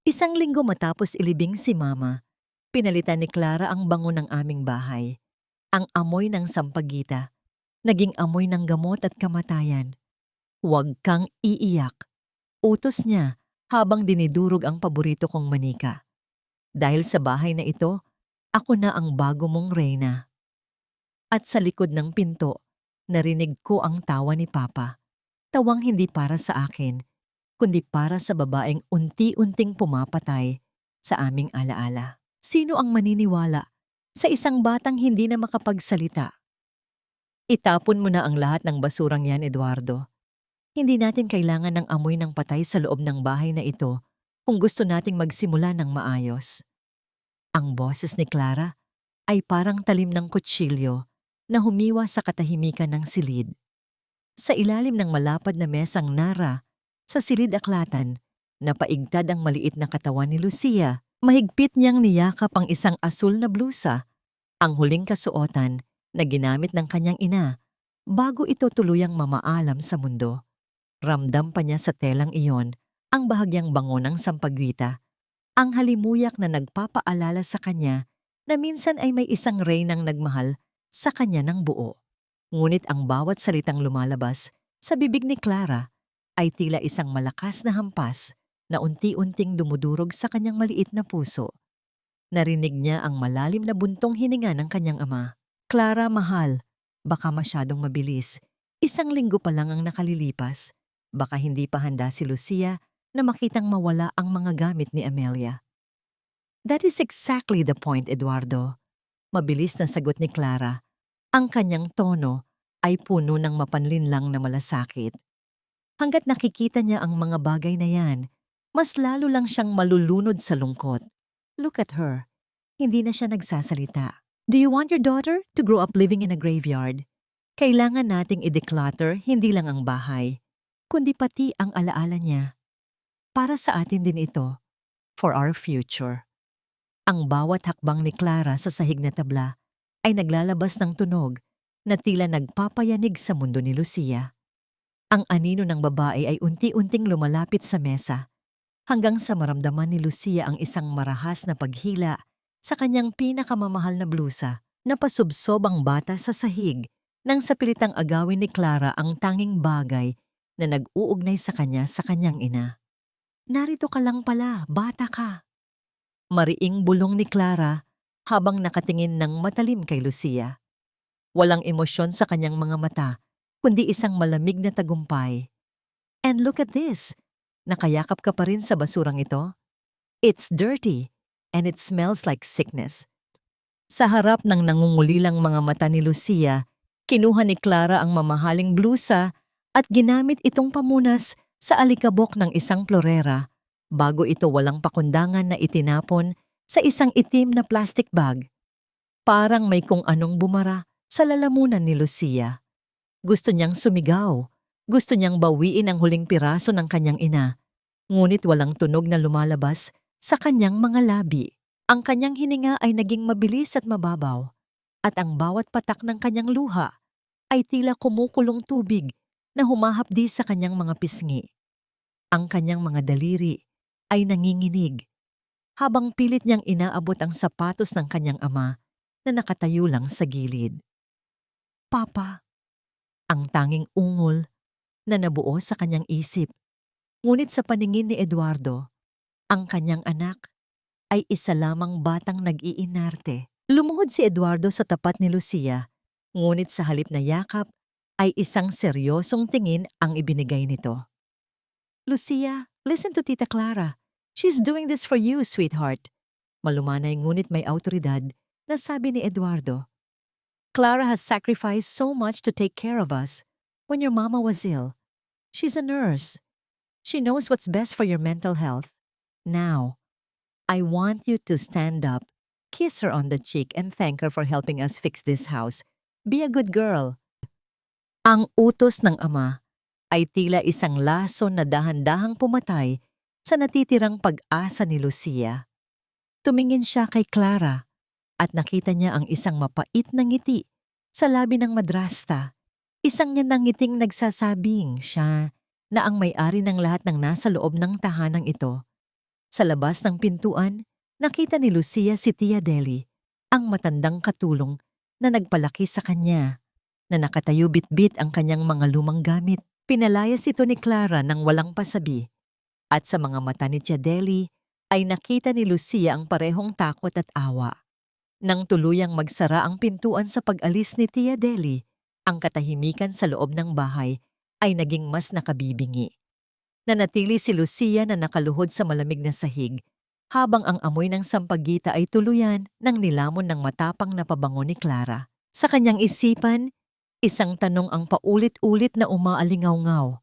Isang linggo matapos ilibing si Mama, pinalitan ni Clara ang bango ng aming bahay. Ang amoy ng sampagita, naging amoy ng gamot at kamatayan. Huwag kang iiyak. Utos niya habang dinidurog ang paborito kong manika. Dahil sa bahay na ito, ako na ang bago mong reyna. At sa likod ng pinto, narinig ko ang tawa ni Papa. Tawang hindi para sa akin, kundi para sa babaeng unti-unting pumapatay sa aming alaala. Sino ang maniniwala sa isang batang hindi na makapagsalita? Itapon mo na ang lahat ng basurang yan, Eduardo. Hindi natin kailangan ng amoy ng patay sa loob ng bahay na ito kung gusto nating magsimula ng maayos. Ang boses ni Clara ay parang talim ng kutsilyo na humiwa sa katahimikan ng silid. Sa ilalim ng malapad na mesang nara, sa silid-aklatan, napaigtad ang maliit na katawan ni Lucia. Mahigpit niyang niyakap ang isang asul na blusa, ang huling kasuotan na ginamit ng kanyang ina bago ito tuluyang mamaalam sa mundo. Ramdam pa niya sa telang iyon ang bahagyang bango ng sampagwita, ang halimuyak na nagpapaalala sa kanya na minsan ay may isang reynang nagmahal sa kanya ng buo. Ngunit ang bawat salitang lumalabas sa bibig ni Clara ay tila isang malakas na hampas na unti-unting dumudurog sa kanyang maliit na puso. Narinig niya ang malalim na buntong hininga ng kanyang ama. Clara, mahal, baka masyadong mabilis. Isang linggo pa lang ang nakalilipas. Baka hindi pa handa si Lucia na makitang mawala ang mga gamit ni Amelia. That is exactly the point, Eduardo. Mabilis na sagot ni Clara. Ang kanyang tono ay puno ng mapanlinlang na malasakit. Hanggat nakikita niya ang mga bagay na yan, mas lalo lang siyang malulunod sa lungkot. Look at her. Hindi na siya nagsasalita. Do you want your daughter to grow up living in a graveyard? Kailangan nating i-declutter hindi lang ang bahay, kundi pati ang alaala niya. Para sa atin din ito, for our future. Ang bawat hakbang ni Clara sa sahig na tabla ay naglalabas ng tunog na tila nagpapayanig sa mundo ni Lucia. Ang anino ng babae ay unti-unting lumalapit sa mesa hanggang sa maramdaman ni Lucia ang isang marahas na paghila sa kanyang pinakamamahal na blusa. Napasubsob ang bata sa sahig nang sa pilitang agawin ni Clara ang tanging bagay na nag-uugnay sa kanyang ina. Narito ka lang pala, bata ka. Mariing bulong ni Clara habang nakatingin ng matalim kay Lucia. Walang emosyon sa kanyang mga mata, kundi isang malamig na tagumpay. And look at this! Nakayakap ka pa rin sa basurang ito? It's dirty, and it smells like sickness. Sa harap ng nangungulilang mga mata ni Lucia, kinuha ni Clara ang mamahaling blusa at ginamit itong pamunas sa alikabok ng isang florera bago ito walang pakundangan na itinapon sa isang itim na plastic bag. Parang may kung anong bumara sa lalamunan ni Lucia. Gusto niyang sumigaw. Gusto niyang bawiin ang huling piraso ng kanyang ina. Ngunit walang tunog na lumalabas sa kanyang mga labi. Ang kanyang hininga ay naging mabilis at mababaw. At ang bawat patak ng kanyang luha ay tila kumukulong tubig na humahapdi sa kanyang mga pisngi. Ang kanyang mga daliri ay nanginginig habang pilit niyang inaabot ang sapatos ng kanyang ama na nakatayo lang sa gilid. Papa, ang tanging ungol na nabuo sa kanyang isip. Ngunit sa paningin ni Eduardo, ang kanyang anak ay isa lamang batang nag-iinarte. Lumuhod si Eduardo sa tapat ni Lucia, ngunit sa halip na yakap ay isang seryosong tingin ang ibinigay nito. Lucia, listen to Tita Clara. She's doing this for you, sweetheart. Malumanay ngunit may autoridad na sabi ni Eduardo. Clara has sacrificed so much to take care of us when your mama was ill. She's a nurse. She knows what's best for your mental health. Now, I want you to stand up, kiss her on the cheek, and thank her for helping us fix this house. Be a good girl. Ang utos ng ama ay tila isang laso na dahan-dahang pumatay sa natitirang pag-asa ni Lucia. Tumingin siya kay Clara at nakita niya ang isang mapait na ngiti sa labi ng madrasta. Isang niya ng ngiting nagsasabing siya na ang may-ari ng lahat ng nasa loob ng tahanang ito. Sa labas ng pintuan, nakita ni Lucia si Tia Deli, ang matandang katulong na nagpalaki sa kanya, na nakatayo bitbit ang kanyang mga lumang gamit. Pinalayas ito ni Clara ng walang pasabi, at sa mga mata ni Tia Deli ay nakita ni Lucia ang parehong takot at awa. Nang tuluyang magsara ang pintuan sa pag-alis ni Tia Deli, ang katahimikan sa loob ng bahay ay naging mas nakabibingi. Nanatili si Lucia na nakaluhod sa malamig na sahig, habang ang amoy ng sampagita ay tuluyan ng nilamon ng matapang na pabango ni Clara. Sa kanyang isipan, isang tanong ang paulit-ulit na umaalingaw-ngaw.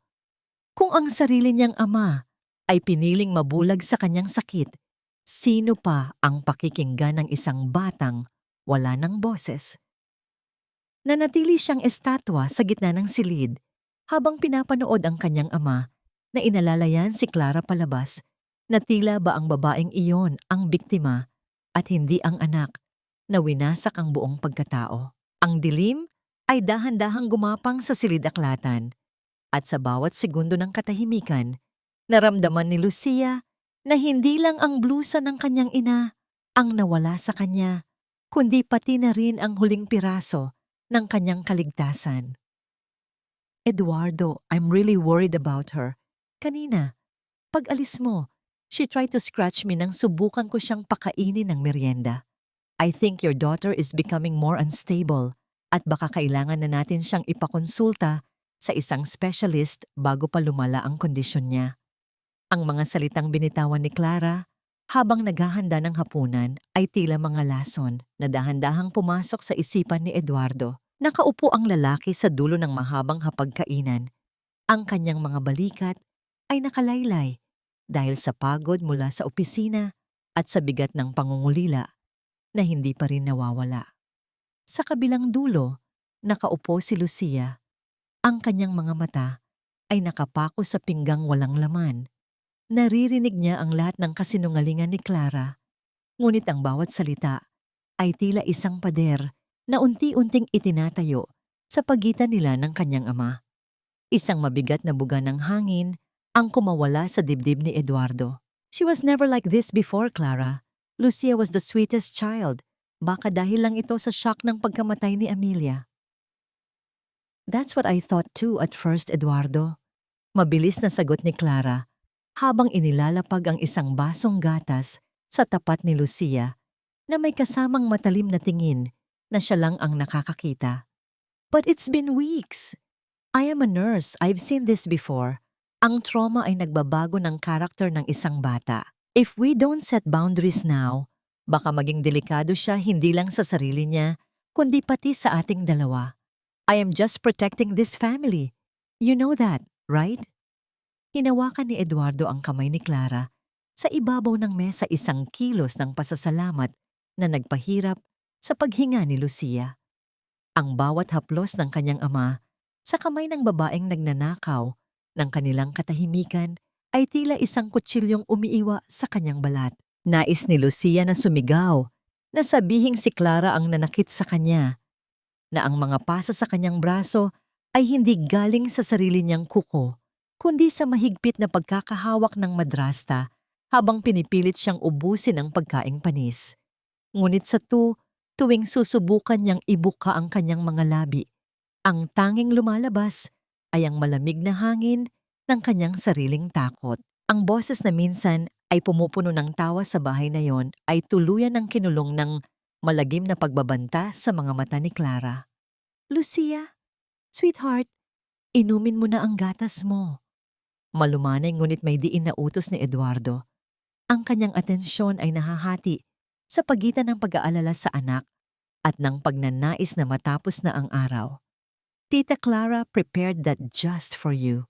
Kung ang sarili niyang ama ay piniling mabulag sa kanyang sakit, sino pa ang pakikinggan ng isang batang wala ng boses? Nanatili siyang estatwa sa gitna ng silid habang pinapanood ang kanyang ama na inalalayan si Clara palabas na tila ba ang babaeng iyon ang biktima at hindi ang anak na winasak ang buong pagkatao. Ang dilim ay dahan-dahang gumapang sa silid-aklatan at sa bawat segundo ng katahimikan, naramdaman ni Lucia na hindi lang ang blusa ng kanyang ina ang nawala sa kanya, kundi pati na rin ang huling piraso ng kanyang kaligtasan. Eduardo, I'm really worried about her. Kanina, pag-alis mo, she tried to scratch me nang subukan ko siyang pakainin ng merienda. I think your daughter is becoming more unstable at baka kailangan na natin siyang ipakonsulta sa isang specialist bago pa lumala ang kondisyon niya. Ang mga salitang binitawan ni Clara habang naghahanda ng hapunan ay tila mga lason na dahan-dahang pumasok sa isipan ni Eduardo. Nakaupo ang lalaki sa dulo ng mahabang hapagkainan. Ang kanyang mga balikat ay nakalaylay dahil sa pagod mula sa opisina at sa bigat ng pangungulila na hindi pa rin nawawala. Sa kabilang dulo, nakaupo si Lucia. Ang kanyang mga mata ay nakapako sa pinggang walang laman. Naririnig niya ang lahat ng kasinungalingan ni Clara, ngunit ang bawat salita ay tila isang pader na unti-unting itinatayo sa pagitan nila ng kanyang ama. Isang mabigat na buga ng hangin ang kumawala sa dibdib ni Eduardo. She was never like this before, Clara. Lucia was the sweetest child. Baka dahil lang ito sa shock ng pagkamatay ni Amelia. That's what I thought too at first, Eduardo. Mabilis na sagot ni Clara habang inilalapag ang isang basong gatas sa tapat ni Lucia na may kasamang matalim na tingin na siya lang ang nakakakita. But it's been weeks. I am a nurse. I've seen this before. Ang trauma ay nagbabago ng karakter ng isang bata. If we don't set boundaries now, baka maging delikado siya hindi lang sa sarili niya, kundi pati sa ating dalawa. I am just protecting this family. You know that, right? Hinawakan ni Eduardo ang kamay ni Clara sa ibabaw ng mesa, isang kilos ng pasasalamat na nagpahirap sa paghinga ni Lucia. Ang bawat haplos ng kanyang ama sa kamay ng babaeng nagnanakaw ng kanilang katahimikan ay tila isang kutsilyong umiiwa sa kanyang balat. Nais ni Lucia na sumigaw, na sabihing si Clara ang nanakit sa kanya, na ang mga pasa sa kanyang braso ay hindi galing sa sarili niyang kuko, kundi sa mahigpit na pagkakahawak ng madrasta habang pinipilit siyang ubusin ang pagkaing panis. Ngunit sa tuwing susubukan niyang ibuka ang kanyang mga labi, ang tanging lumalabas ay ang malamig na hangin ng kanyang sariling takot. Ang boses na minsan ay pumupuno ng tawa sa bahay na yon ay tuluyan ng kinulong ng malagim na pagbabanta sa mga mata ni Clara. Lucia, sweetheart, inumin mo na ang gatas mo. Malumanay ngunit may diin na utos ni Eduardo. Ang kanyang atensyon ay nahahati sa pagitan ng pag-aalala sa anak at ng pagnanais na matapos na ang araw. Tita Clara prepared that just for you.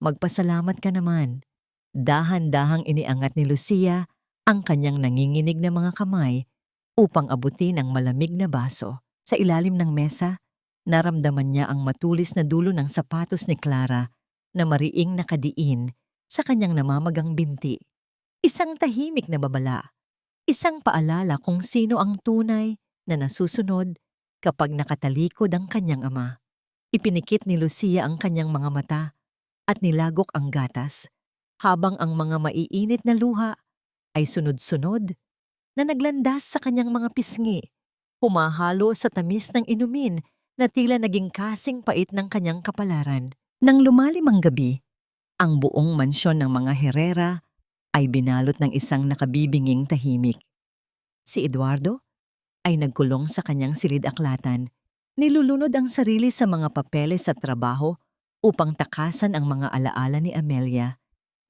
Magpasalamat ka naman. Dahan-dahang iniangat ni Lucia ang kanyang nanginginig na mga kamay upang abutin ang malamig na baso. Sa ilalim ng mesa, naramdaman niya ang matulis na dulo ng sapatos ni Clara na mariing nakadiin sa kanyang namamagang binti. Isang tahimik na babala. Isang paalala kung sino ang tunay na nasusunod kapag nakatalikod ang kanyang ama. Ipinikit ni Lucia ang kanyang mga mata at nilagok ang gatas habang ang mga maiinit na luha ay sunod-sunod na naglandas sa kanyang mga pisngi, humahalo sa tamis ng inumin na tila naging kasing pait ng kanyang kapalaran. Nang lumalim ang gabi, ang buong mansyon ng mga Herrera ay binalot ng isang nakabibinging tahimik. Si Eduardo ay nagkulong sa kanyang silid-aklatan, nilulunod ang sarili sa mga papeles at trabaho upang takasan ang mga alaala ni Amelia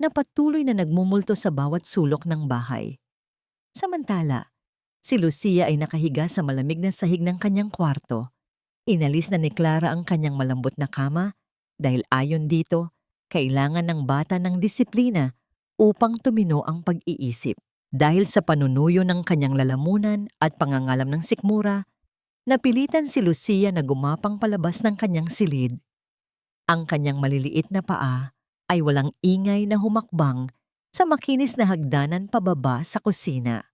na patuloy na nagmumulto sa bawat sulok ng bahay. Samantala, si Lucia ay nakahiga sa malamig na sahig ng kanyang kwarto. Inalis na ni Clara ang kanyang malambot na kama dahil ayon dito, kailangan ng bata ng disiplina upang tumino ang pag-iisip. Dahil sa panunuyo ng kanyang lalamunan at pangangalam ng sikmura, napilitan si Lucia na gumapang palabas ng kanyang silid. Ang kanyang maliliit na paa ay walang ingay na humakbang sa makinis na hagdanan pababa sa kusina.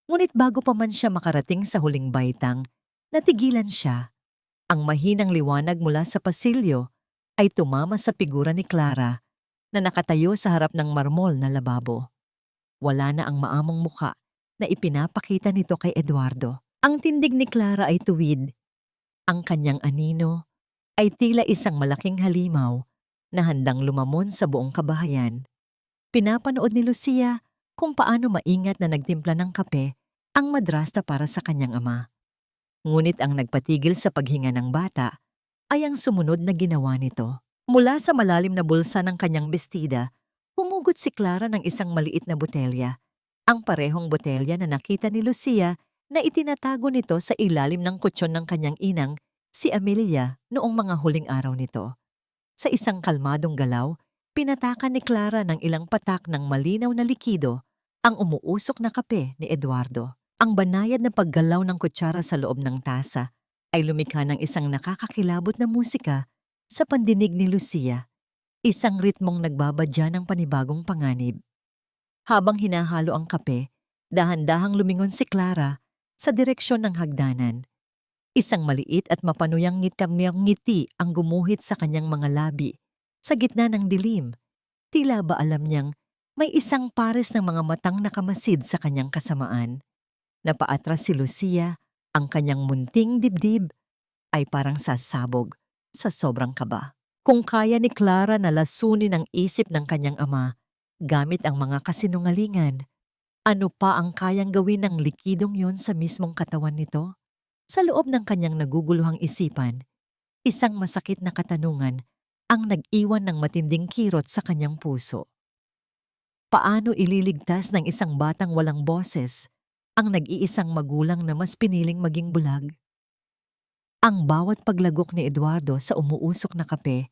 Ngunit bago pa man siya makarating sa huling baitang, natigilan siya. Ang mahinang liwanag mula sa pasilyo ay tumama sa figura ni Clara na nakatayo sa harap ng marmol na lababo. Wala na ang maamong muka na ipinapakita nito kay Eduardo. Ang tindig ni Clara ay tuwid. Ang kanyang anino ay tila isang malaking halimaw na handang lumamon sa buong kabahayan. Pinapanood ni Lucia kung paano maingat na nagtimpla ng kape ang madrasta para sa kanyang ama. Ngunit ang nagpatigil sa paghinga ng bata ay ang sumunod na ginawa nito. Mula sa malalim na bulsa ng kanyang bestida, humugot si Clara ng isang maliit na botelya. Ang parehong botelya na nakita ni Lucia na itinatago nito sa ilalim ng kutsyon ng kanyang inang, si Amelia, noong mga huling araw nito. Sa isang kalmadong galaw, pinatakan ni Clara ng ilang patak ng malinaw na likido ang umuusok na kape ni Eduardo. Ang banayad na paggalaw ng kutsara sa loob ng tasa ay lumikha ng isang nakakakilabot na musika sa pandinig ni Lucia. Isang ritmong nagbabadya ng panibagong panganib. Habang hinahalo ang kape, dahan-dahang lumingon si Clara sa direksyon ng hagdanan. Isang maliit at mapanuyang ngiti ang gumuhit sa kanyang mga labi. Sa gitna ng dilim, tila ba alam niyang may isang pares ng mga matang nakamasid sa kanyang kasamaan. Napaatras si Lucia, ang kanyang munting dibdib ay parang sasabog sa sobrang kaba. Kung kaya ni Clara na lasunin ang isip ng kanyang ama gamit ang mga kasinungalingan, ano pa ang kayang gawin ng likidong yon sa mismong katawan nito? Sa loob ng kanyang naguguluhang isipan, isang masakit na katanungan ang nag-iwan ng matinding kirot sa kanyang puso. Paano ililigtas ng isang batang walang boses ang nag-iisang magulang na mas piniling maging bulag? Ang bawat paglagok ni Eduardo sa umuusok na kape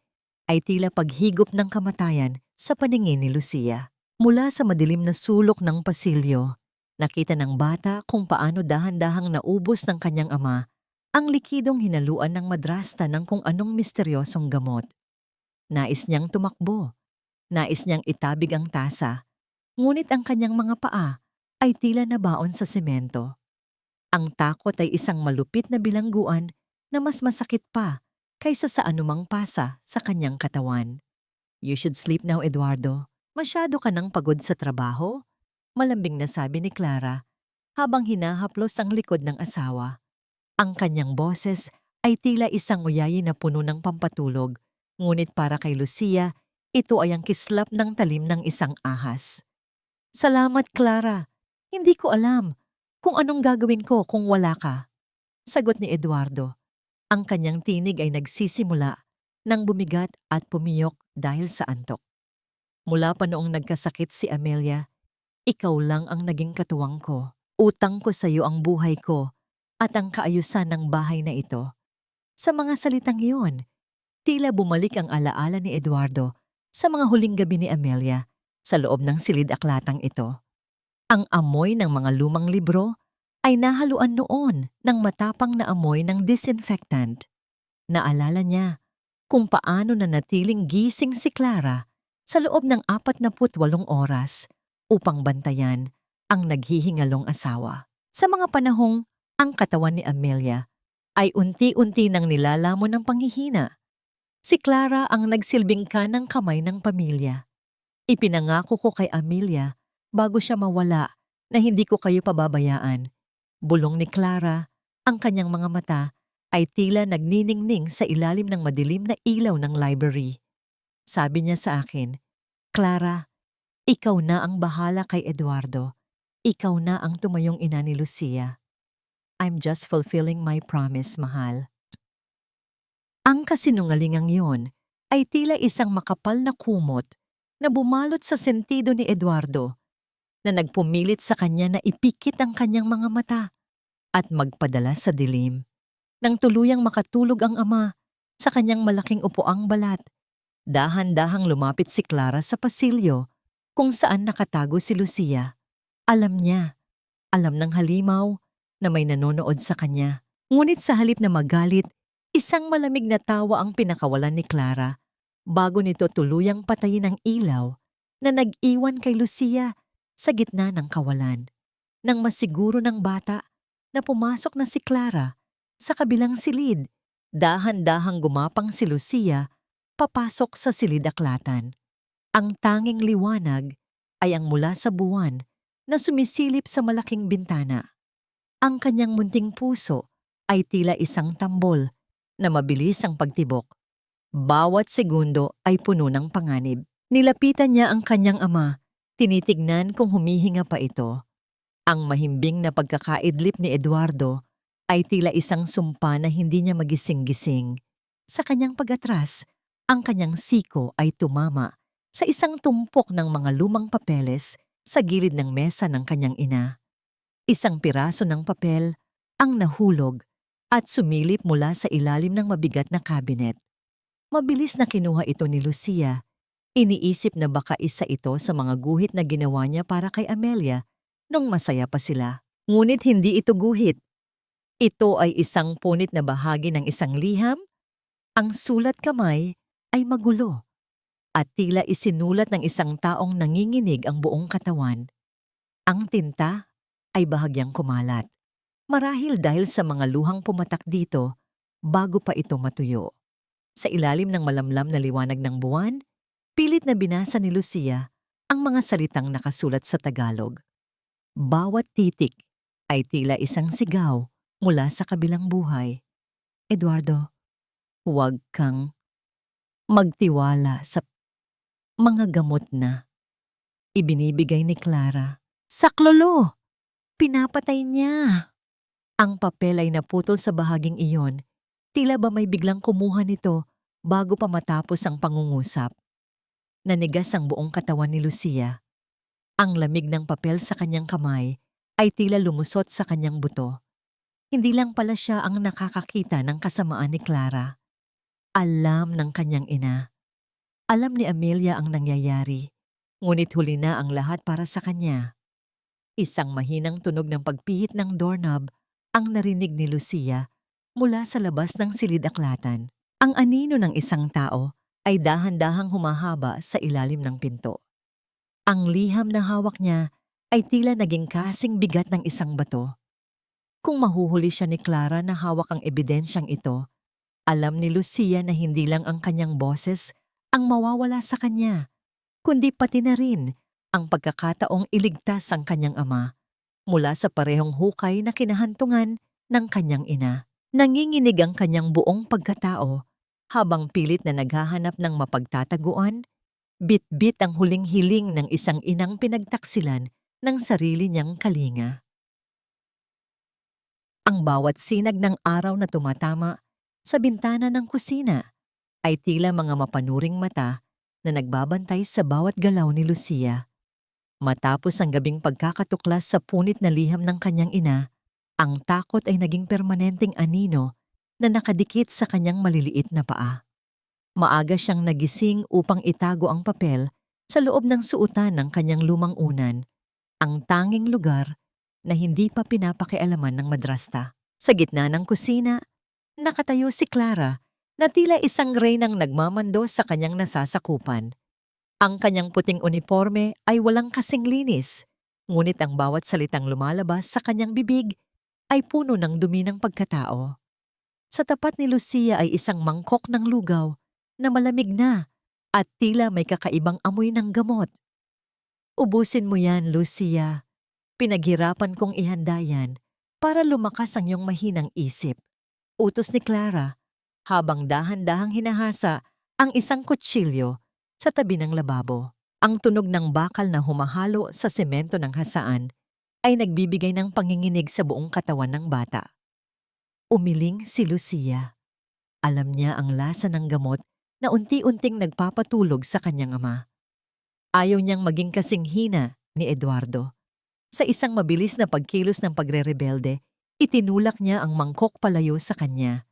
ay tila paghigop ng kamatayan sa paningin ni Lucia. Mula sa madilim na sulok ng pasilyo, nakita ng bata kung paano dahan-dahang naubos ng kanyang ama ang likidong hinaluan ng madrasta ng kung anong misteryosong gamot. Nais niyang tumakbo, nais niyang itabig ang tasa, ngunit ang kanyang mga paa ay tila nabaon sa semento. Ang takot ay isang malupit na bilangguan na mas masakit pa kaysa sa anumang pasa sa kanyang katawan. "You should sleep now, Eduardo. Masyado ka nang pagod sa trabaho," malambing na sabi ni Clara habang hinahaplos ang likod ng asawa. Ang kanyang boses ay tila isang uyayi na puno ng pampatulog, ngunit para kay Lucia, ito ay ang kislap ng talim ng isang ahas. "Salamat, Clara. Hindi ko alam kung anong gagawin ko kung wala ka," sagot ni Eduardo. Ang kanyang tinig ay nagsisimula nang bumigat at pumiyok dahil sa antok. "Mula pa noong nagkasakit si Amelia, ikaw lang ang naging katuwang ko. Utang ko sa iyo ang buhay ko at ang kaayusan ng bahay na ito." Sa mga salitang iyon, tila bumalik ang alaala ni Eduardo sa mga huling gabi ni Amelia sa loob ng silid-aklatang ito. Ang amoy ng mga lumang libro ay nahaluan noon ng matapang na amoy ng disinfectant. Naalala niya kung paano nanatiling gising si Clara sa loob ng 48 oras upang bantayan ang naghihingalong asawa. Sa mga panahong ang katawan ni Amelia ay unti-unti nang nilalamon ng panghihina, si Clara ang nagsilbing kanang kamay ng pamilya. Ipinangako ko kay Amelia bago siya mawala na hindi ko kayo pababayaan. Bulong ni Clara, ang kanyang mga mata ay tila nagniningning sa ilalim ng madilim na ilaw ng library. Sabi niya sa akin, Clara, ikaw na ang bahala kay Eduardo. Ikaw na ang tumayong ina ni Lucia. I'm just fulfilling my promise, mahal. Ang kasinungalingang yon ay tila isang makapal na kumot na bumalot sa sentido ni Eduardo na nagpumilit sa kanya na ipikit ang kanyang mga mata at magpadala sa dilim. Nang tuluyang makatulog ang ama sa kanyang malaking upuang balat, dahan-dahang lumapit si Clara sa pasilyo kung saan nakatago si Lucia. Alam niya, alam ng halimaw na may nanonood sa kanya. Ngunit sa halip na magalit, isang malamig na tawa ang pinakawalan ni Clara bago nito tuluyang patayin ang ilaw na nag-iwan kay Lucia sa gitna ng kawalan. Nang masiguro ng bata na pumasok na si Clara sa kabilang silid, dahan-dahang gumapang si Lucia papasok sa silid-aklatan. Ang tanging liwanag ay ang mula sa buwan na sumisilip sa malaking bintana. Ang kanyang munting puso ay tila isang tambol na mabilis ang pagtibok. Bawat segundo ay puno ng panganib. Nilapitan niya ang kanyang ama, tinitignan kung humihinga pa ito. Ang mahimbing na pagkakaidlip ni Eduardo ay tila isang sumpa na hindi niya magising-gising. Sa kanyang pag-atras, ang kanyang siko ay tumama sa isang tumpok ng mga lumang papeles sa gilid ng mesa ng kanyang ina. Isang piraso ng papel ang nahulog at sumilip mula sa ilalim ng mabigat na kabinet. Mabilis na kinuha ito ni Lucia. Iniisip na baka isa ito sa mga guhit na ginawa niya para kay Amelia nung masaya pa sila. Ngunit hindi ito guhit. Ito ay isang punit na bahagi ng isang liham. Ang sulat kamay ay magulo at tila isinulat ng isang taong nanginginig ang buong katawan. Ang tinta ay bahagyang kumalat. Marahil dahil sa mga luhang pumatak dito bago pa ito matuyo. Sa ilalim ng malamlam na liwanag ng buwan, pilit na binasa ni Lucia ang mga salitang nakasulat sa Tagalog. Bawat titik ay tila isang sigaw mula sa kabilang buhay. Eduardo, huwag kang magtiwala sa mga gamot na ibinibigay ni Clara. Saklolo! Pinapatay niya! Ang papel ay naputol sa bahaging iyon. Tila ba may biglang kumuha nito bago pa matapos ang pangungusap. Nanigas ang buong katawan ni Lucia. Ang lamig ng papel sa kanyang kamay ay tila lumusot sa kanyang buto. Hindi lang pala siya ang nakakakita ng kasamaan ni Clara. Alam ng kanyang ina. Alam ni Amelia ang nangyayari, ngunit huli na ang lahat para sa kanya. Isang mahinang tunog ng pagpihit ng doorknob ang narinig ni Lucia mula sa labas ng silid-aklatan. Ang anino ng isang tao ay dahan-dahang humahaba sa ilalim ng pinto. Ang liham na hawak niya ay tila naging kasing bigat ng isang bato. Kung mahuhuli siya ni Clara na hawak ang ebidensyang ito, alam ni Lucia na hindi lang ang kanyang boses ang mawawala sa kanya, kundi pati na rin ang pagkakataong iligtas ang kanyang ama mula sa parehong hukay na kinahantungan ng kanyang ina. Nanginginig ang kanyang buong pagkatao habang pilit na naghahanap ng mapagtataguan, bit-bit ang huling hiling ng isang inang pinagtaksilan ng sarili niyang kalinga. Ang bawat sinag ng araw na tumatama sa bintana ng kusina ay tila mga mapanuring mata na nagbabantay sa bawat galaw ni Lucia. Matapos ang gabing pagkakatuklas sa punit na liham ng kanyang ina, ang takot ay naging permanenteng anino na nakadikit sa kanyang maliliit na paa. Maaga siyang nagising upang itago ang papel sa loob ng suotan ng kanyang lumang unan, ang tanging lugar na hindi pa pinapakialaman ng madrasta. Sa gitna ng kusina, nakatayo si Clara na tila isang reynang nagmamando sa kanyang nasasakupan. Ang kanyang puting uniforme ay walang kasing linis, ngunit ang bawat salitang lumalabas sa kanyang bibig ay puno ng dumi ng pagkatao. Sa tapat ni Lucia ay isang mangkok ng lugaw na malamig na at tila may kakaibang amoy ng gamot. Ubusin mo yan, Lucia. Pinaghirapan kong ihanda yan para lumakas ang iyong mahinang isip. Utos ni Clara habang dahan-dahang hinahasa ang isang kutsilyo sa tabi ng lababo. Ang tunog ng bakal na humahalo sa semento ng hasaan ay nagbibigay ng panginginig sa buong katawan ng bata. Umiling si Lucia. Alam niya ang lasa ng gamot na unti-unting nagpapatulog sa kanyang ama. Ayaw niyang maging kasing hina ni Eduardo. Sa isang mabilis na pagkilos ng pagre-rebelde, itinulak niya ang mangkok palayo sa kanya.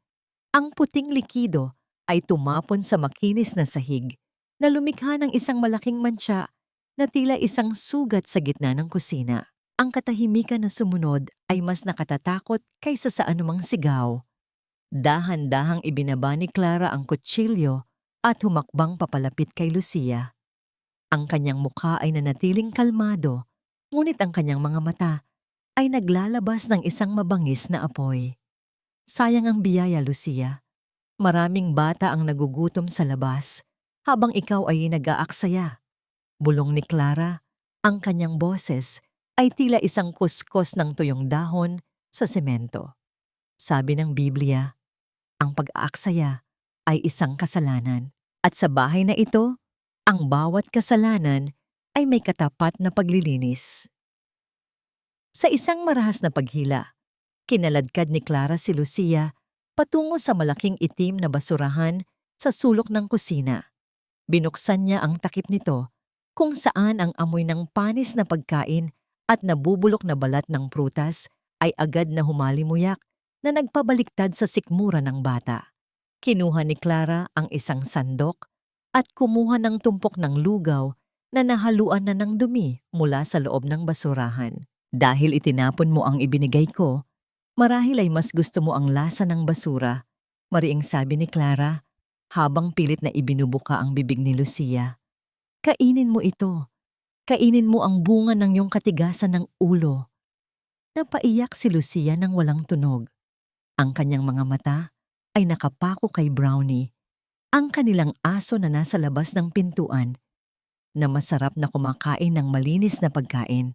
Ang puting likido ay tumapon sa makinis na sahig na lumikha ng isang malaking mantsa na tila isang sugat sa gitna ng kusina. Ang katahimikan na sumunod ay mas nakatatakot kaysa sa anumang sigaw. Dahan-dahang ibinaba ni Clara ang kutsilyo at humakbang papalapit kay Lucia. Ang kanyang mukha ay nanatiling kalmado, ngunit ang kanyang mga mata ay naglalabas ng isang mabangis na apoy. Sayang ang biyaya, Lucia. Maraming bata ang nagugutom sa labas habang ikaw ay nag-aaksaya. Bulong ni Clara, ang kanyang boses ay tila isang kuskos ng tuyong dahon sa semento. Sabi ng Biblia, ang pag-aaksaya ay isang kasalanan. At sa bahay na ito, ang bawat kasalanan ay may katapat na paglilinis. Sa isang marahas na paghila, kinaladkad ni Clara si Lucia patungo sa malaking itim na basurahan sa sulok ng kusina. Binuksan niya ang takip nito kung saan ang amoy ng panis na pagkain at nabubulok na balat ng prutas ay agad na humalimuyak na nagpabaliktad sa sikmura ng bata. Kinuha ni Clara ang isang sandok at kumuha ng tumpok ng lugaw na nahaluan na ng dumi mula sa loob ng basurahan. Dahil itinapon mo ang ibinigay ko, marahil ay mas gusto mo ang lasa ng basura, mariing sabi ni Clara habang pilit na ibinubuka ang bibig ni Lucia. Kainin mo ito. Kainin mo ang bunga ng iyong katigasan ng ulo. Napaiyak si Lucia nang walang tunog. Ang kanyang mga mata ay nakapako kay Brownie, ang kanilang aso na nasa labas ng pintuan, na masarap na kumakain ng malinis na pagkain.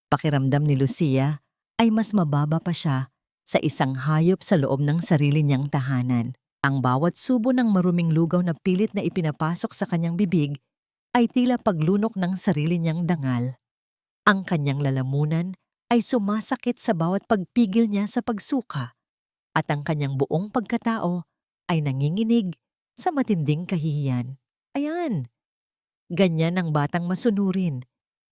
Pakiramdam ni Lucia ay mas mababa pa siya sa isang hayop sa loob ng sarili niyang tahanan. Ang bawat subo ng maruming lugaw na pilit na ipinapasok sa kanyang bibig ay tila paglunok ng sarili niyang dangal. Ang kanyang lalamunan ay sumasakit sa bawat pagpigil niya sa pagsuka at ang kanyang buong pagkatao ay nanginginig sa matinding kahihiyan. Ayan, ganyan ang batang masunurin,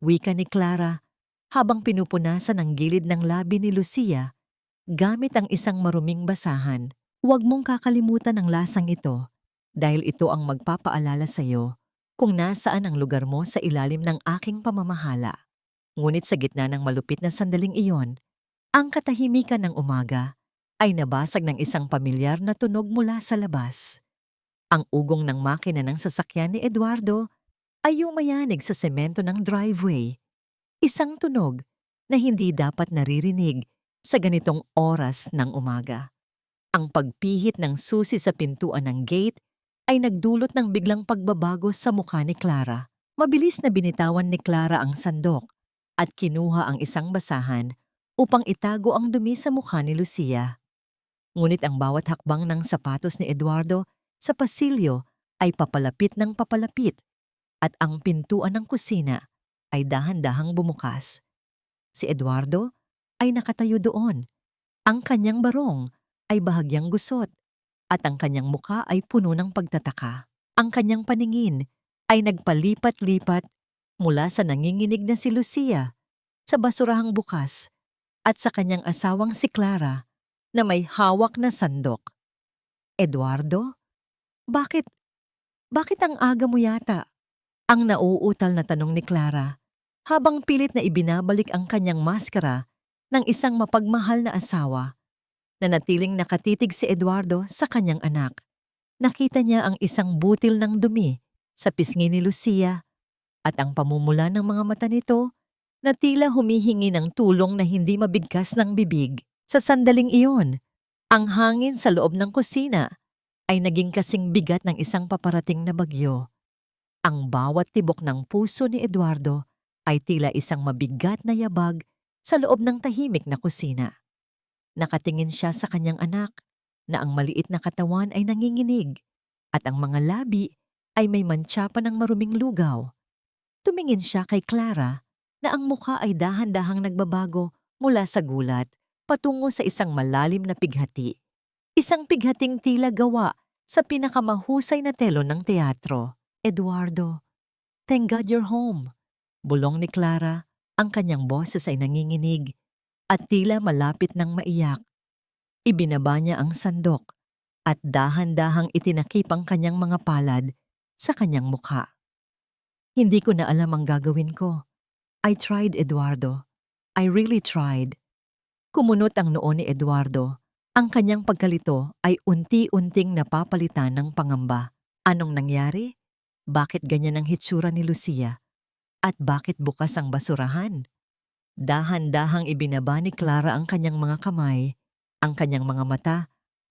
wika ni Clara habang pinupunasan ang gilid ng labi ni Lucia gamit ang isang maruming basahan. Huwag mong kakalimutan ang lasang ito dahil ito ang magpapaalala sa iyo kung nasaan ang lugar mo sa ilalim ng aking pamamahala. Ngunit sa gitna ng malupit na sandaling iyon, ang katahimikan ng umaga ay nabasag ng isang pamilyar na tunog mula sa labas. Ang ugong ng makina ng sasakyan ni Eduardo ay yumayanig sa semento ng driveway. Isang tunog na hindi dapat naririnig sa ganitong oras ng umaga. Ang pagpihit ng susi sa pintuan ng gate ay nagdulot ng biglang pagbabago sa mukha ni Clara. Mabilis na binitawan ni Clara ang sandok at kinuha ang isang basahan upang itago ang dumi sa mukha ni Lucia. Ngunit ang bawat hakbang ng sapatos ni Eduardo sa pasilyo ay papalapit ng papalapit at ang pintuan ng kusina ay dahan-dahang bumukas. Si Eduardo ay nakatayo doon. Ang kanyang barong ay bahagyang gusot at ang kanyang muka ay puno ng pagtataka. Ang kanyang paningin ay nagpalipat-lipat mula sa nanginginig na si Lucia sa basurahang bukas at sa kanyang asawang si Clara na may hawak na sandok. Eduardo? Bakit ang aga mo yata? Ang nauutal na tanong ni Clara habang pilit na ibinabalik ang kanyang maskara ng isang mapagmahal na asawa. Nanatiling nakatitig si Eduardo sa kanyang anak. Nakita niya ang isang butil ng dumi sa pisngi ni Lucia at ang pamumula ng mga mata nito na tila humihingi ng tulong na hindi mabigkas ng bibig. Sa sandaling iyon, ang hangin sa loob ng kusina ay naging kasing bigat ng isang paparating na bagyo. Ang bawat tibok ng puso ni Eduardo ay tila isang mabigat na yabag sa loob ng tahimik na kusina. Nakatingin siya sa kanyang anak na ang maliit na katawan ay nanginginig at ang mga labi ay may mantsa pa ng maruming lugaw. Tumingin siya kay Clara na ang mukha ay dahan-dahang nagbabago mula sa gulat patungo sa isang malalim na pighati. Isang pighating tila gawa sa pinakamahusay na telo ng teatro. Eduardo, thank God you're home. Bulong ni Clara, ang kanyang boses ay nanginginig at tila malapit ng maiyak. Ibinaba niya ang sandok at dahan-dahang itinakip ang kanyang mga palad sa kanyang mukha. Hindi ko na alam ang gagawin ko. I tried, Eduardo. I really tried. Kumunot ang noo ni Eduardo. Ang kanyang pagkalito ay unti-unting napapalitan ng pangamba. Anong nangyari? Bakit ganyan ang hitsura ni Lucia? At bakit bukas ang basurahan? Dahan-dahang ibinaba ni Clara ang kanyang mga kamay. Ang kanyang mga mata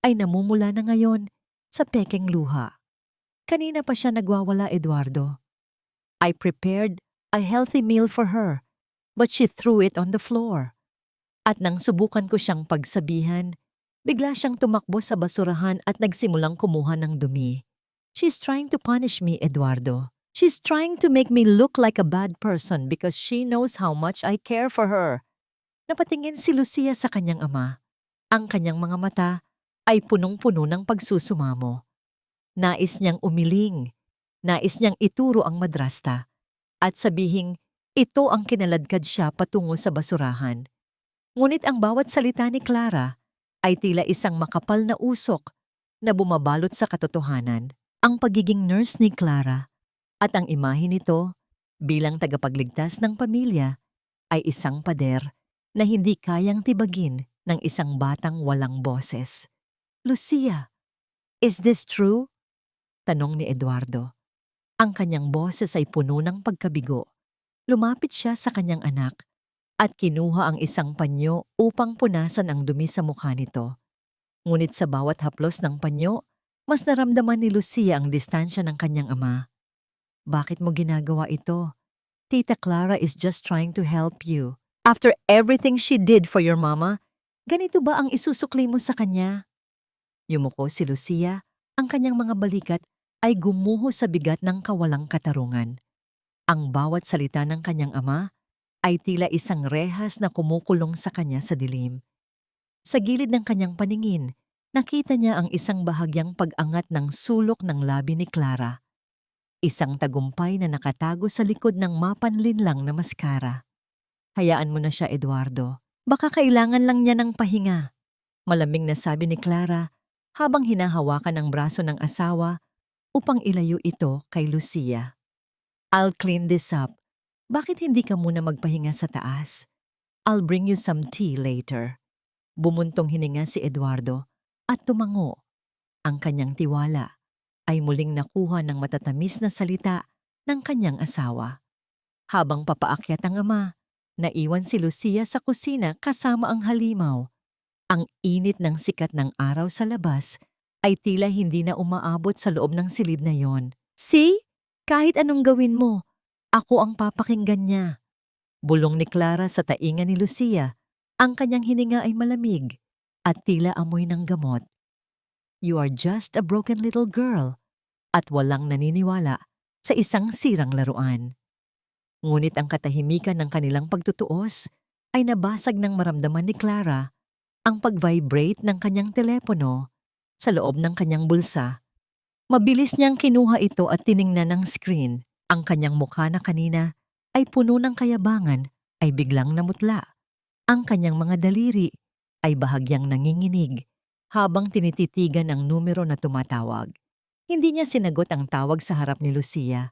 ay namumula na ngayon sa pekeng luha. Kanina pa siya nagwawala, Eduardo. I prepared a healthy meal for her, but she threw it on the floor. At nang subukan ko siyang pagsabihan, bigla siyang tumakbo sa basurahan at nagsimulang kumuha ng dumi. She's trying to punish me, Eduardo. She's trying to make me look like a bad person because she knows how much I care for her. Napatingin si Lucia sa kanyang ama. Ang kanyang mga mata ay punong-puno ng pagsusumamo. Nais niyang umiling. Nais niyang ituro ang madrasta at sabihing ito ang kinaladkad siya patungo sa basurahan. Ngunit ang bawat salita ni Clara ay tila isang makapal na usok na bumabalot sa katotohanan. Ang pagiging nurse ni Clara at ang imahe nito bilang tagapagligtas ng pamilya ay isang pader na hindi kayang tibagin ng isang batang walang boses. Lucia, is this true? Tanong ni Eduardo. Ang kanyang boses ay puno ng pagkabigo. Lumapit siya sa kanyang anak at kinuha ang isang panyo upang punasan ang dumi sa mukha nito. Ngunit sa bawat haplos ng panyo, mas naramdaman ni Lucia ang distansya ng kanyang ama. Bakit mo ginagawa ito? Tita Clara is just trying to help you. After everything she did for your mama, ganito ba ang isusukli mo sa kanya? Yumuko si Lucia, ang kanyang mga balikat ay gumuho sa bigat ng kawalang katarungan. Ang bawat salita ng kanyang ama ay tila isang rehas na kumukulong sa kanya sa dilim. Sa gilid ng kanyang paningin, nakita niya ang isang bahagyang pag-angat ng sulok ng labi ni Clara. Isang tagumpay na nakatago sa likod ng mapanlinlang na maskara. Hayaan mo na siya, Eduardo. Baka kailangan lang niya ng pahinga. Malamig na sabi ni Clara habang hinahawakan ang braso ng asawa upang ilayo ito kay Lucia. I'll clean this up. Bakit hindi ka muna magpahinga sa taas? I'll bring you some tea later. Bumuntong hininga si Eduardo at tumango. Ang kanyang tiwala ay muling nakuha ng matatamis na salita ng kanyang asawa. Habang papaakyat ang ama, naiwan si Lucia sa kusina kasama ang halimaw. Ang init ng sikat ng araw sa labas ay tila hindi na umaabot sa loob ng silid na yon. See? Kahit anong gawin mo, ako ang papakinggan niya. Bulong ni Clara sa tainga ni Lucia. Ang kanyang hininga ay malamig at tila amoy ng gamot. You are just a broken little girl at walang naniniwala sa isang sirang laruan. Ngunit ang katahimikan ng kanilang pagtutuos ay nabasag ng maramdaman ni Clara ang pag-vibrate ng kanyang telepono sa loob ng kanyang bulsa. Mabilis niyang kinuha ito at tiningnan ng screen. Ang kanyang mukha na kanina ay puno ng kayabangan ay biglang namutla. Ang kanyang mga daliri ay bahagyang nanginginig habang tinititigan ang numero na tumatawag. Hindi niya sinagot ang tawag sa harap ni Lucia.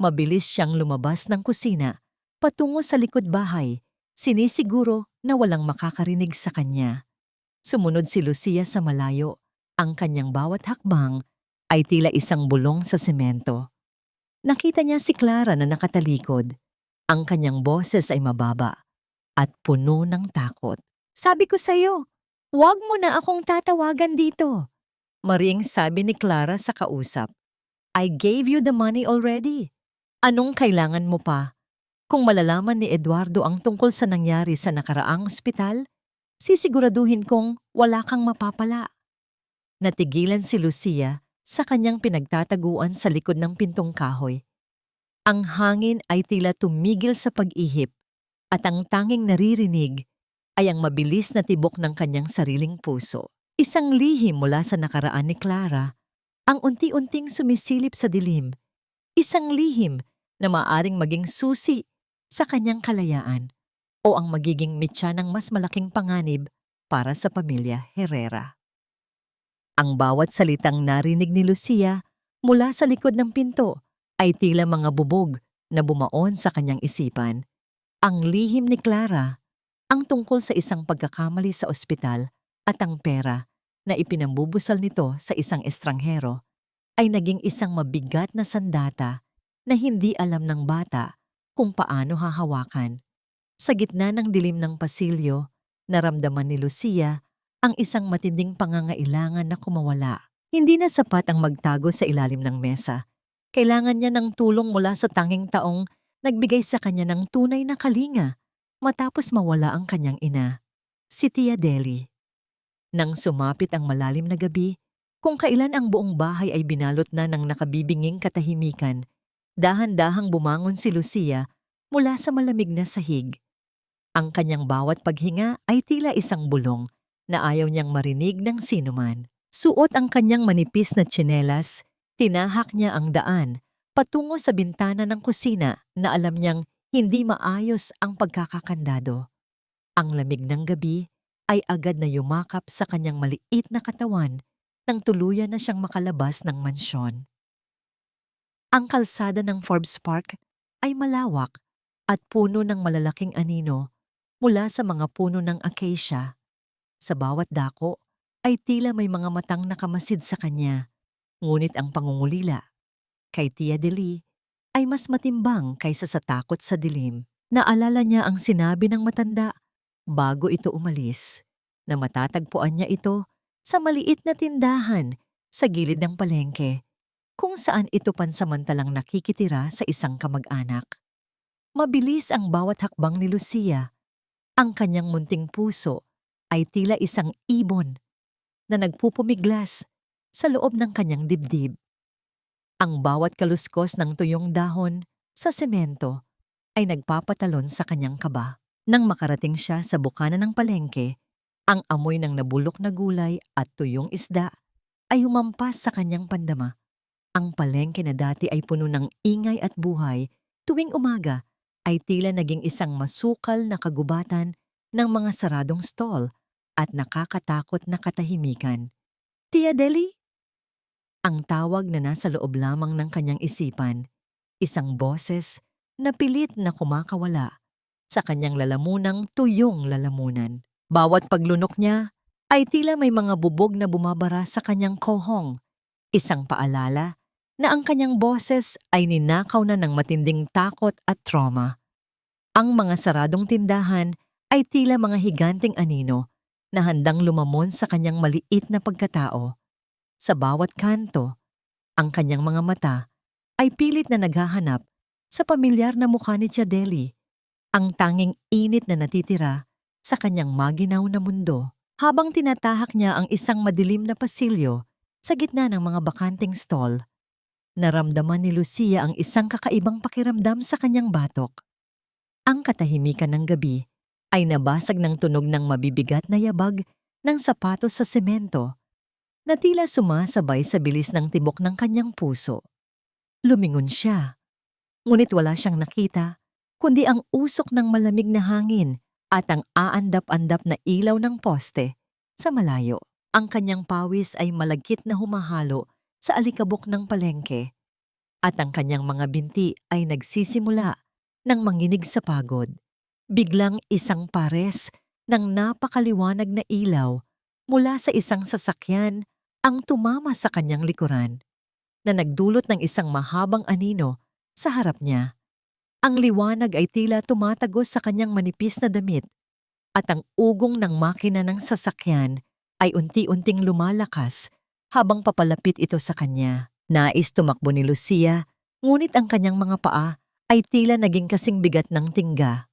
Mabilis siyang lumabas ng kusina patungo sa likod bahay, sinisiguro na walang makakarinig sa kanya. Sumunod si Lucia sa malayo. Ang kanyang bawat hakbang ay tila isang bulong sa semento. Nakita niya si Clara na nakatalikod. Ang kanyang boses ay mababa at puno ng takot. Sabi ko sa'yo, huwag mo na akong tatawagan dito. Maring sabi ni Clara sa kausap. I gave you the money already. Anong kailangan mo pa? Kung malalaman ni Eduardo ang tungkol sa nangyari sa nakaraang ospital, sisiguraduhin kong wala kang mapapala. Natigilan si Lucia sa kanyang pinagtataguan sa likod ng pintong kahoy. Ang hangin ay tila tumigil sa pag-ihip at ang tanging naririnig ay ang mabilis na tibok ng kanyang sariling puso. Isang lihim mula sa nakaraan ni Clara ang unti-unting sumisilip sa dilim. Isang lihim na maaring maging susi sa kanyang kalayaan o ang magiging mitya ng mas malaking panganib para sa pamilya Herrera. Ang bawat salitang narinig ni Lucia mula sa likod ng pinto ay tila mga bubog na bumaon sa kanyang isipan. Ang lihim ni Clara, ang tungkol sa isang pagkakamali sa ospital at ang pera na ipinambubusal nito sa isang estranghero ay naging isang mabigat na sandata na hindi alam ng bata kung paano hahawakan. Sa gitna ng dilim ng pasilyo, naramdaman ni Lucia ang isang matinding pangangailangan na kumawala. Hindi na sapat ang magtago sa ilalim ng mesa. Kailangan niya ng tulong mula sa tanging taong nagbigay sa kanya ng tunay na kalinga matapos mawala ang kanyang ina, si Tia Deli. Nang sumapit ang malalim na gabi, kung kailan ang buong bahay ay binalot na ng nakabibinging katahimikan, dahan-dahang bumangon si Lucia mula sa malamig na sahig. Ang kanyang bawat paghinga ay tila isang bulong na ayaw niyang marinig ng sinuman. Suot ang kanyang manipis na tsinelas, tinahak niya ang daan patungo sa bintana ng kusina na alam niyang hindi maayos ang pagkakakandado. Ang lamig ng gabi ay agad na yumakap sa kanyang maliit na katawan nang tuluyan na siyang makalabas ng mansyon. Ang kalsada ng Forbes Park ay malawak at puno ng malalaking anino mula sa mga puno ng acacia. Sa bawat dako ay tila may mga matang nakamasid sa kanya, ngunit ang pangungulila kay Tia Deli ay mas matimbang kaysa sa takot sa dilim. Naalala niya ang sinabi ng matanda bago ito umalis, na matatagpuan niya ito sa maliit na tindahan sa gilid ng palengke, kung saan ito pansamantalang nakikitira sa isang kamag-anak. Mabilis ang bawat hakbang ni Lucia. Ang kanyang munting puso ay tila isang ibon na nagpupumiglas sa loob ng kanyang dibdib. Ang bawat kaluskos ng tuyong dahon sa semento ay nagpapatalon sa kanyang kaba. Nang makarating siya sa bukana ng palengke, ang amoy ng nabulok na gulay at tuyong isda ay humampas sa kanyang pandama. Ang palengke na dati ay puno ng ingay at buhay tuwing umaga ay tila naging isang masukal na kagubatan ng mga saradong stall at nakakatakot na katahimikan. Tia Deli? Ang tawag na nasa loob lamang ng kanyang isipan, isang boses na pilit na kumakawala sa kanyang lalamunang tuyong lalamunan. Bawat paglunok niya ay tila may mga bubog na bumabara sa kanyang kohong, isang paalala na ang kanyang boses ay ninakaw na ng matinding takot at trauma. Ang mga saradong tindahan ay tila mga higanting anino na handang lumamon sa kanyang maliit na pagkatao. Sa bawat kanto, ang kanyang mga mata ay pilit na naghahanap sa pamilyar na mukha ni Tia Deli, ang tanging init na natitira sa kanyang maginaw na mundo. Habang tinatahak niya ang isang madilim na pasilyo sa gitna ng mga bakanting stall, naramdaman ni Lucia ang isang kakaibang pakiramdam sa kanyang batok. Ang katahimikan ng gabi ay nabasag ng tunog ng mabibigat na yabag ng sapatos sa semento na tila sumasabay sa bilis ng tibok ng kanyang puso. Lumingon siya, ngunit wala siyang nakita, kundi ang usok ng malamig na hangin at ang aandap-andap na ilaw ng poste sa malayo. Ang kanyang pawis ay malagkit na humahalo sa alikabok ng palengke at ang kanyang mga binti ay nagsisimula ng manginig sa pagod. Biglang isang pares ng napakaliwanag na ilaw mula sa isang sasakyan ang tumama sa kanyang likuran na nagdulot ng isang mahabang anino sa harap niya. Ang liwanag ay tila tumatagos sa kanyang manipis na damit at ang ugong ng makina ng sasakyan ay unti-unting lumalakas habang papalapit ito sa kanya. Nais tumakbo ni Lucia, ngunit ang kanyang mga paa ay tila naging kasing bigat ng tingga.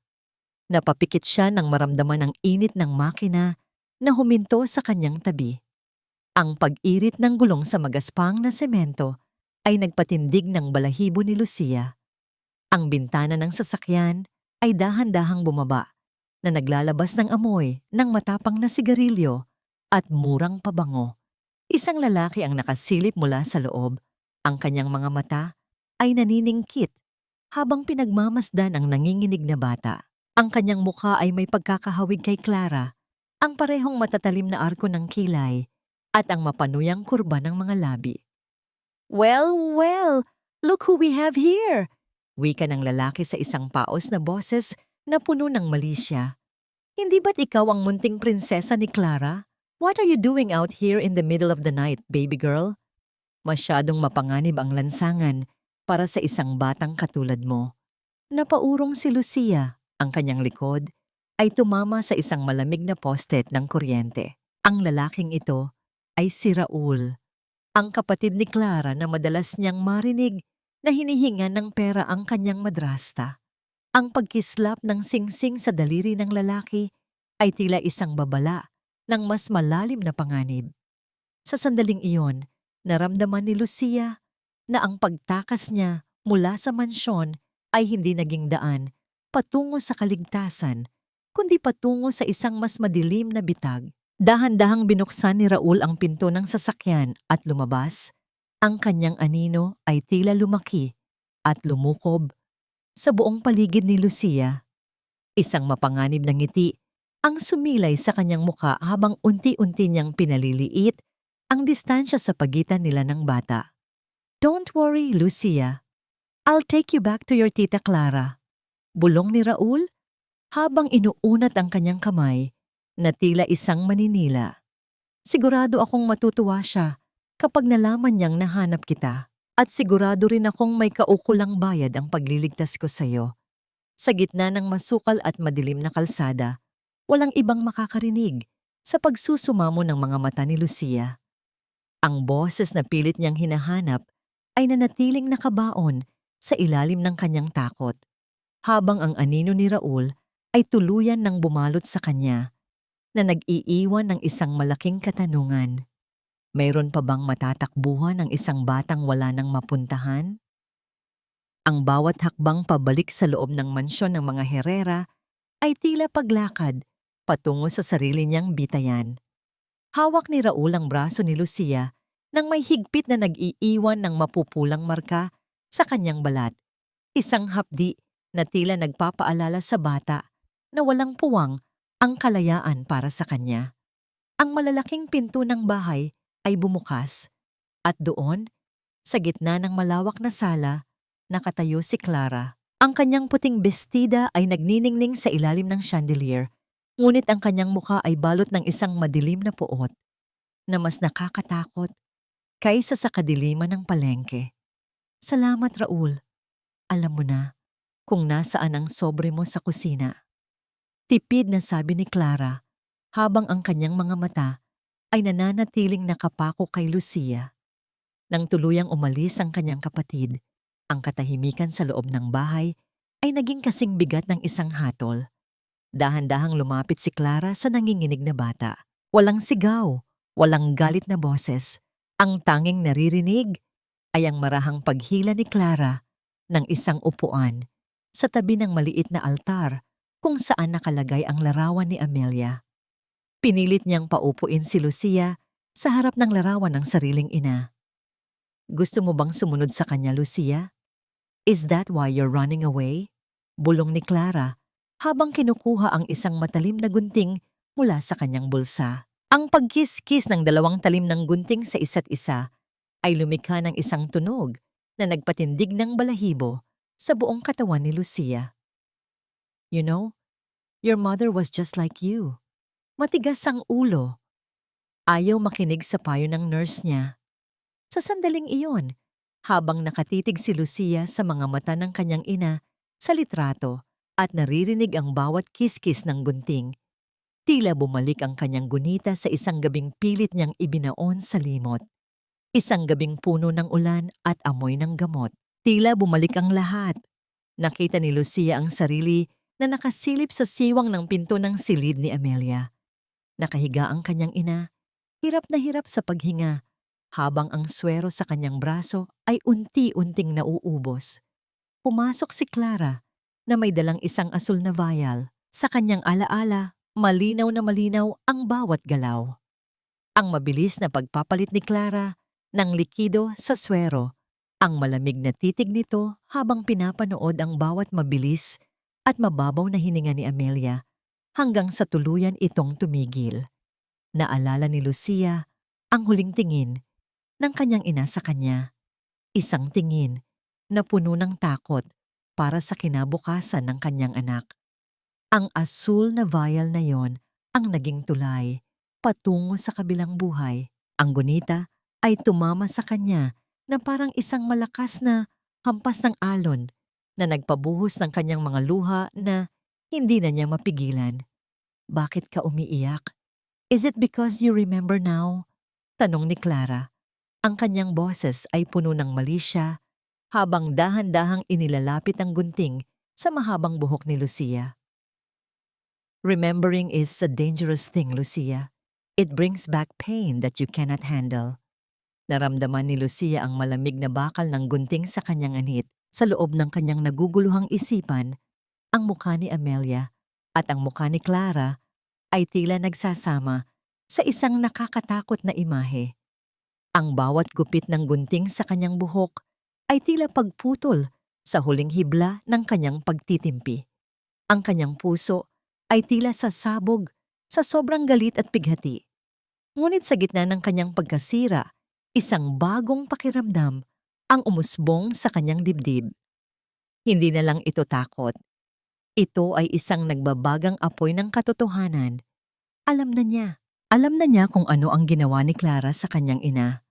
Napapikit siya nang maramdaman ang init ng makina na huminto sa kanyang tabi. Ang pag-irit ng gulong sa magaspang na semento ay nagpatindig ng balahibo ni Lucia. Ang bintana ng sasakyan ay dahan-dahang bumaba na naglalabas ng amoy ng matapang na sigarilyo at murang pabango. Isang lalaki ang nakasilip mula sa loob. Ang kanyang mga mata ay naniningkit habang pinagmamasdan ang nanginginig na bata. Ang kanyang mukha ay may pagkakahawig kay Clara, ang parehong matatalim na arko ng kilay at ang mapanuyang kurba ng mga labi. "Well, well, look who we have here!" Wika ng lalaki sa isang paos na boses na puno ng malisya. "Hindi ba't ikaw ang munting prinsesa ni Clara? What are you doing out here in the middle of the night, baby girl?" Masyadong mapanganib ang lansangan para sa isang batang katulad mo. Napaurong si Lucia, ang kanyang likod, ay tumama sa isang malamig na poste ng kuryente. Ang lalaking ito ay si Raul, ang kapatid ni Clara na madalas niyang marinig na hinihingan ng pera ang kanyang madrasta. Ang pagkislap ng singsing sa daliri ng lalaki ay tila isang babala ng mas malalim na panganib. Sa sandaling iyon, naramdaman ni Lucia na ang pagtakas niya mula sa mansyon ay hindi naging daan patungo sa kaligtasan, kundi patungo sa isang mas madilim na bitag. Dahan-dahang binuksan ni Raul ang pinto ng sasakyan at lumabas. Ang kanyang anino ay tila lumaki at lumukob sa buong paligid ni Lucia. Isang mapanganib na ngiti ang sumilay sa kanyang muka habang unti-unti niyang pinaliliit ang distansya sa pagitan nila ng bata. "Don't worry, Lucia. I'll take you back to your tita Clara." Bulong ni Raul habang inuunat ang kanyang kamay na tila isang maninila. "Sigurado akong matutuwa siya kapag nalaman niyang nahanap kita. At sigurado rin akong may kaukulang bayad ang pagliligtas ko sa'yo." Sa gitna ng masukal at madilim na kalsada, walang ibang makakarinig sa pagsusumamo ng mga mata ni Lucia. Ang boses na pilit niyang hinahanap ay nanatiling nakabaon sa ilalim ng kanyang takot, habang ang anino ni Raul ay tuluyan ng bumalot sa kanya na nag-iiwan ng isang malaking katanungan. Mayroon pa bang matatakbuhan ng isang batang wala nang mapuntahan? Ang bawat hakbang pabalik sa loob ng mansyon ng mga Herrera ay tila paglakad patungo sa sarili niyang bitayan. Hawak ni Raul ang braso ni Lucia nang may higpit na nag-iiwan ng mapupulang marka sa kanyang balat. Isang hapdi na tila nagpapaalala sa bata na walang puwang ang kalayaan para sa kanya. Ang malalaking pinto ng bahay ay bumukas at doon, sa gitna ng malawak na sala, nakatayo si Clara. Ang kanyang puting bestida ay nagniningning sa ilalim ng chandelier, ngunit ang kanyang mukha ay balot ng isang madilim na puot na mas nakakatakot kaysa sa kadiliman ng palengke. "Salamat, Raul. Alam mo na kung nasaan ang sobre mo sa kusina." Tipid na sabi ni Clara habang ang kanyang mga mata ay nananatiling nakapako kay Lucia. Nang tuluyang umalis ang kanyang kapatid, ang katahimikan sa loob ng bahay ay naging kasing bigat ng isang hatol. Dahan-dahang lumapit si Clara sa nanginginig na bata. Walang sigaw, walang galit na boses. Ang tanging naririnig ay ang marahang paghila ni Clara ng isang upuan sa tabi ng maliit na altar kung saan nakalagay ang larawan ni Amelia. Pinilit niyang paupuin si Lucia sa harap ng larawan ng sariling ina. "Gusto mo bang sumunod sa kanya, Lucia? Is that why you're running away?" Bulong ni Clara habang kinukuha ang isang matalim na gunting mula sa kanyang bulsa. Ang pagkiskis ng dalawang talim ng gunting sa isa't isa ay lumikha ng isang tunog na nagpatindig ng balahibo sa buong katawan ni Lucia. "You know, your mother was just like you. Matigas ang ulo. Ayaw makinig sa payo ng nurse niya." Sa sandaling iyon, habang nakatitig si Lucia sa mga mata ng kanyang ina sa litrato at naririnig ang bawat kiskis ng gunting, tila bumalik ang kanyang gunita sa isang gabing pilit niyang ibinaon sa limot. Isang gabing puno ng ulan at amoy ng gamot. Tila bumalik ang lahat. Nakita ni Lucia ang sarili na nakasilip sa siwang ng pinto ng silid ni Amelia. Nakahiga ang kanyang ina, hirap na hirap sa paghinga, habang ang swero sa kanyang braso ay unti-unting nauubos. Pumasok si Clara na may dalang isang asul na vial. Sa kanyang alaala, malinaw na malinaw ang bawat galaw. Ang mabilis na pagpapalit ni Clara ng likido sa swero, ang malamig na titig nito habang pinapanood ang bawat mabilis at mababaw na hininga ni Amelia hanggang sa tuluyan itong tumigil. Naalala ni Lucia ang huling tingin ng kanyang ina sa kanya. Isang tingin na puno ng takot para sa kinabukasan ng kanyang anak. Ang asul na vial na yon ang naging tulay patungo sa kabilang buhay. Ang gunita ay tumama sa kanya na parang isang malakas na hampas ng alon na nagpabuhos ng kanyang mga luha na hindi na niya mapigilan. Bakit ka umiiyak? Is it because you remember now? Tanong ni Clara. Ang kanyang boses ay puno ng malisya habang dahan-dahang inilalapit ang gunting sa mahabang buhok ni Lucia. Remembering is a dangerous thing, Lucia. It brings back pain that you cannot handle. Naramdaman ni Lucia ang malamig na bakal ng gunting sa kanyang anit. Sa loob ng kanyang naguguluhang isipan, ang mukha ni Amelia at ang mukha ni Clara ay tila nagsasama sa isang nakakatakot na imahe. Ang bawat gupit ng gunting sa kanyang buhok ay tila pagputol sa huling hibla ng kanyang pagtitimpi. Ang kanyang puso ay tila sasabog sa sobrang galit at pighati. Ngunit sa gitna ng kanyang pagkasira, isang bagong pakiramdam ang umusbong sa kanyang dibdib. Hindi na lang ito takot. Ito ay isang nagbabagang apoy ng katotohanan. Alam na niya kung ano ang ginawa ni Clara sa kanyang ina.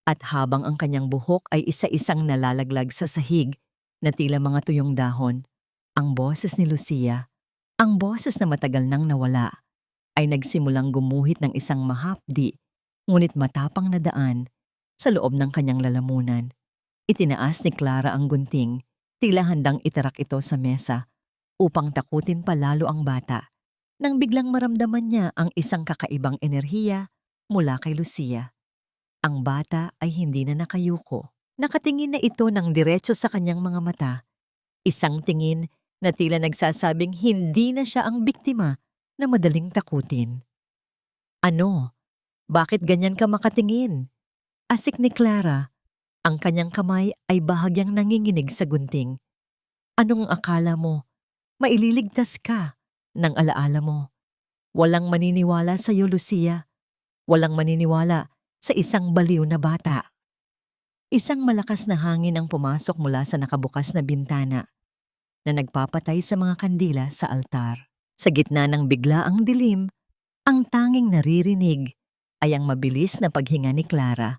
At habang ang kanyang buhok ay isa-isang nalalaglag sa sahig na tila mga tuyong dahon, ang boses ni Lucia, ang boses na matagal nang nawala, ay nagsimulang gumuhit ng isang mahapdi, ngunit matapang na daan sa loob ng kanyang lalamunan. Itinaas ni Clara ang gunting, tila handang itarak ito sa mesa upang takutin pa lalo ang bata, nang biglang maramdaman niya ang isang kakaibang enerhiya mula kay Lucia. Ang bata ay hindi na nakayuko. Nakatingin na ito ng diretso sa kanyang mga mata. Isang tingin na tila nagsasabing hindi na siya ang biktima na madaling takutin. Ano? Bakit ganyan ka makatingin? Asik ni Clara. Ang kanyang kamay ay bahagyang nanginginig sa gunting. Anong akala mo? Maililigtas ka ng alaala mo. Walang maniniwala sa iyo, Lucia. Walang maniniwala sa isang baliw na bata. Isang malakas na hangin ang pumasok mula sa nakabukas na bintana na nagpapatay sa mga kandila sa altar. Sa gitna ng biglaang dilim, ang tanging naririnig ay ang mabilis na paghinga ni Clara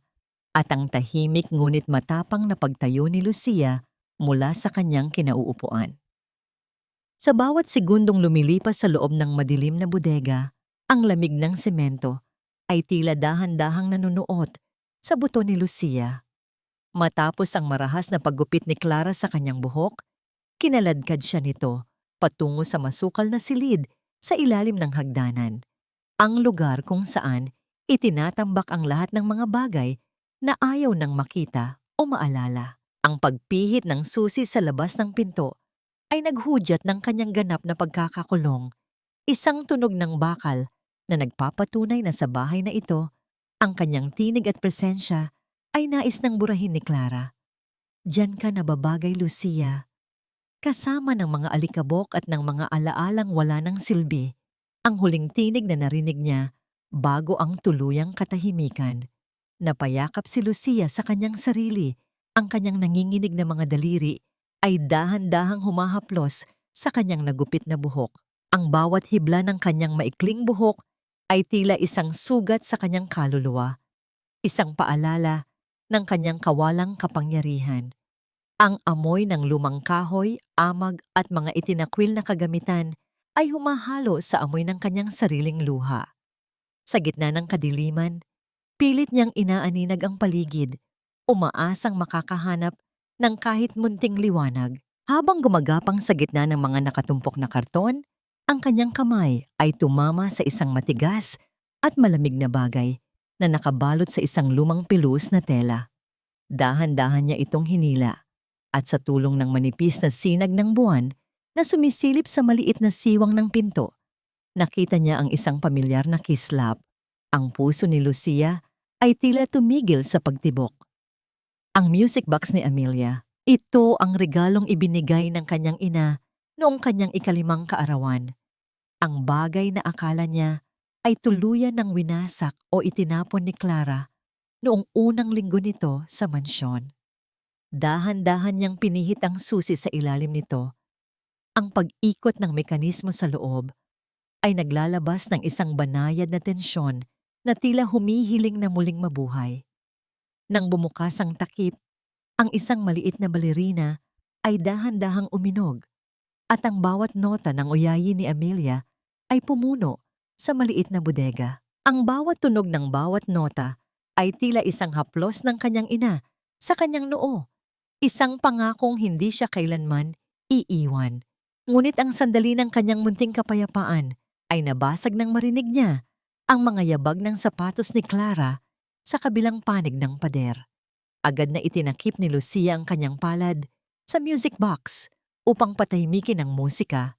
at ang tahimik ngunit matapang na pagtayo ni Lucia mula sa kanyang kinauupuan. Sa bawat segundong lumilipas sa loob ng madilim na bodega, ang lamig ng semento ay tila dahan-dahang nanunuot sa buto ni Lucia. Matapos ang marahas na paggupit ni Clara sa kanyang buhok, kinaladkad siya nito patungo sa masukal na silid sa ilalim ng hagdanan. Ang lugar kung saan itinatambak ang lahat ng mga bagay na ayaw nang makita o maalala. Ang pagpihit ng susi sa labas ng pinto ay naghudyat ng kanyang ganap na pagkakakulong. Isang tunog ng bakal na nagpapatunay na sa bahay na ito, ang kanyang tinig at presensya ay nais ng burahin ni Clara. Diyan ka nababagay, Lucia. Kasama ng mga alikabok at ng mga alaalang wala ng silbi, ang huling tinig na narinig niya bago ang tuluyang katahimikan. Napayakap si Lucia sa kanyang sarili, ang kanyang nanginginig na mga daliri ay dahan-dahang humahaplos sa kanyang nagupit na buhok. Ang bawat hibla ng kanyang maikling buhok ay tila isang sugat sa kanyang kaluluwa, isang paalala ng kanyang kawalang kapangyarihan. Ang amoy ng lumang kahoy, amag at mga itinakwil na kagamitan ay humahalo sa amoy ng kanyang sariling luha. Sa gitna ng kadiliman, pilit niyang inaaninag ang paligid, umaasang makakahanap ng kahit munting liwanag. Habang gumagapang sa gitna ng mga nakatumpok na karton, ang kanyang kamay ay tumama sa isang matigas at malamig na bagay na nakabalot sa isang lumang pilus na tela. Dahan-dahan niya itong hinila at sa tulong ng manipis na sinag ng buwan na sumisilip sa maliit na siwang ng pinto, nakita niya ang isang pamilyar na kislap. Ang puso ni Lucia ay tila tumigil sa pagtibok. Ang music box ni Amelia, ito ang regalong ibinigay ng kanyang ina noong kanyang ikalimang kaarawan. Ang bagay na akala niya ay tuluyan ng winasak o itinapon ni Clara noong unang linggo nito sa mansyon. Dahan-dahan niyang pinihit ang susi sa ilalim nito. Ang pag-ikot ng mekanismo sa loob ay naglalabas ng isang banayad na tensyon na tila humihiling na muling mabuhay. Nang bumukas ang takip, ang isang maliit na balerina ay dahan-dahang uminog at ang bawat nota ng uyayi ni Amelia ay pumuno sa maliit na bodega. Ang bawat tunog ng bawat nota ay tila isang haplos ng kanyang ina sa kanyang noo, isang pangakong hindi siya kailanman iiwan. Ngunit ang sandali ng kanyang munting kapayapaan ay nabasag nang marinig niya ang mga yabag ng sapatos ni Clara sa kabilang panig ng pader. Agad na itinakip ni Lucia ang kanyang palad sa music box upang patahimikin ang musika.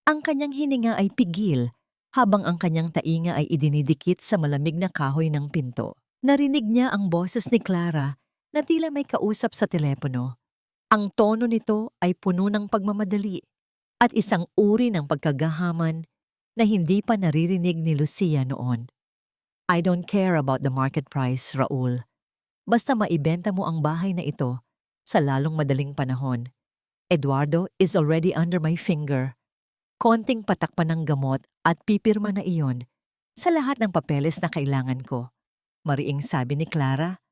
Ang kanyang hininga ay pigil habang ang kanyang tainga ay idinidikit sa malamig na kahoy ng pinto. Narinig niya ang boses ni Clara na tila may kausap sa telepono. Ang tono nito ay puno ng pagmamadali at isang uri ng pagkagahaman na hindi pa naririnig ni Lucia noon. I don't care about the market price, Raul. Basta maibenta mo ang bahay na ito sa lalong madaling panahon. Eduardo is already under my finger. Konting patak pa ng gamot at pipirma na iyon sa lahat ng papeles na kailangan ko. Mariing sabi ni Clara.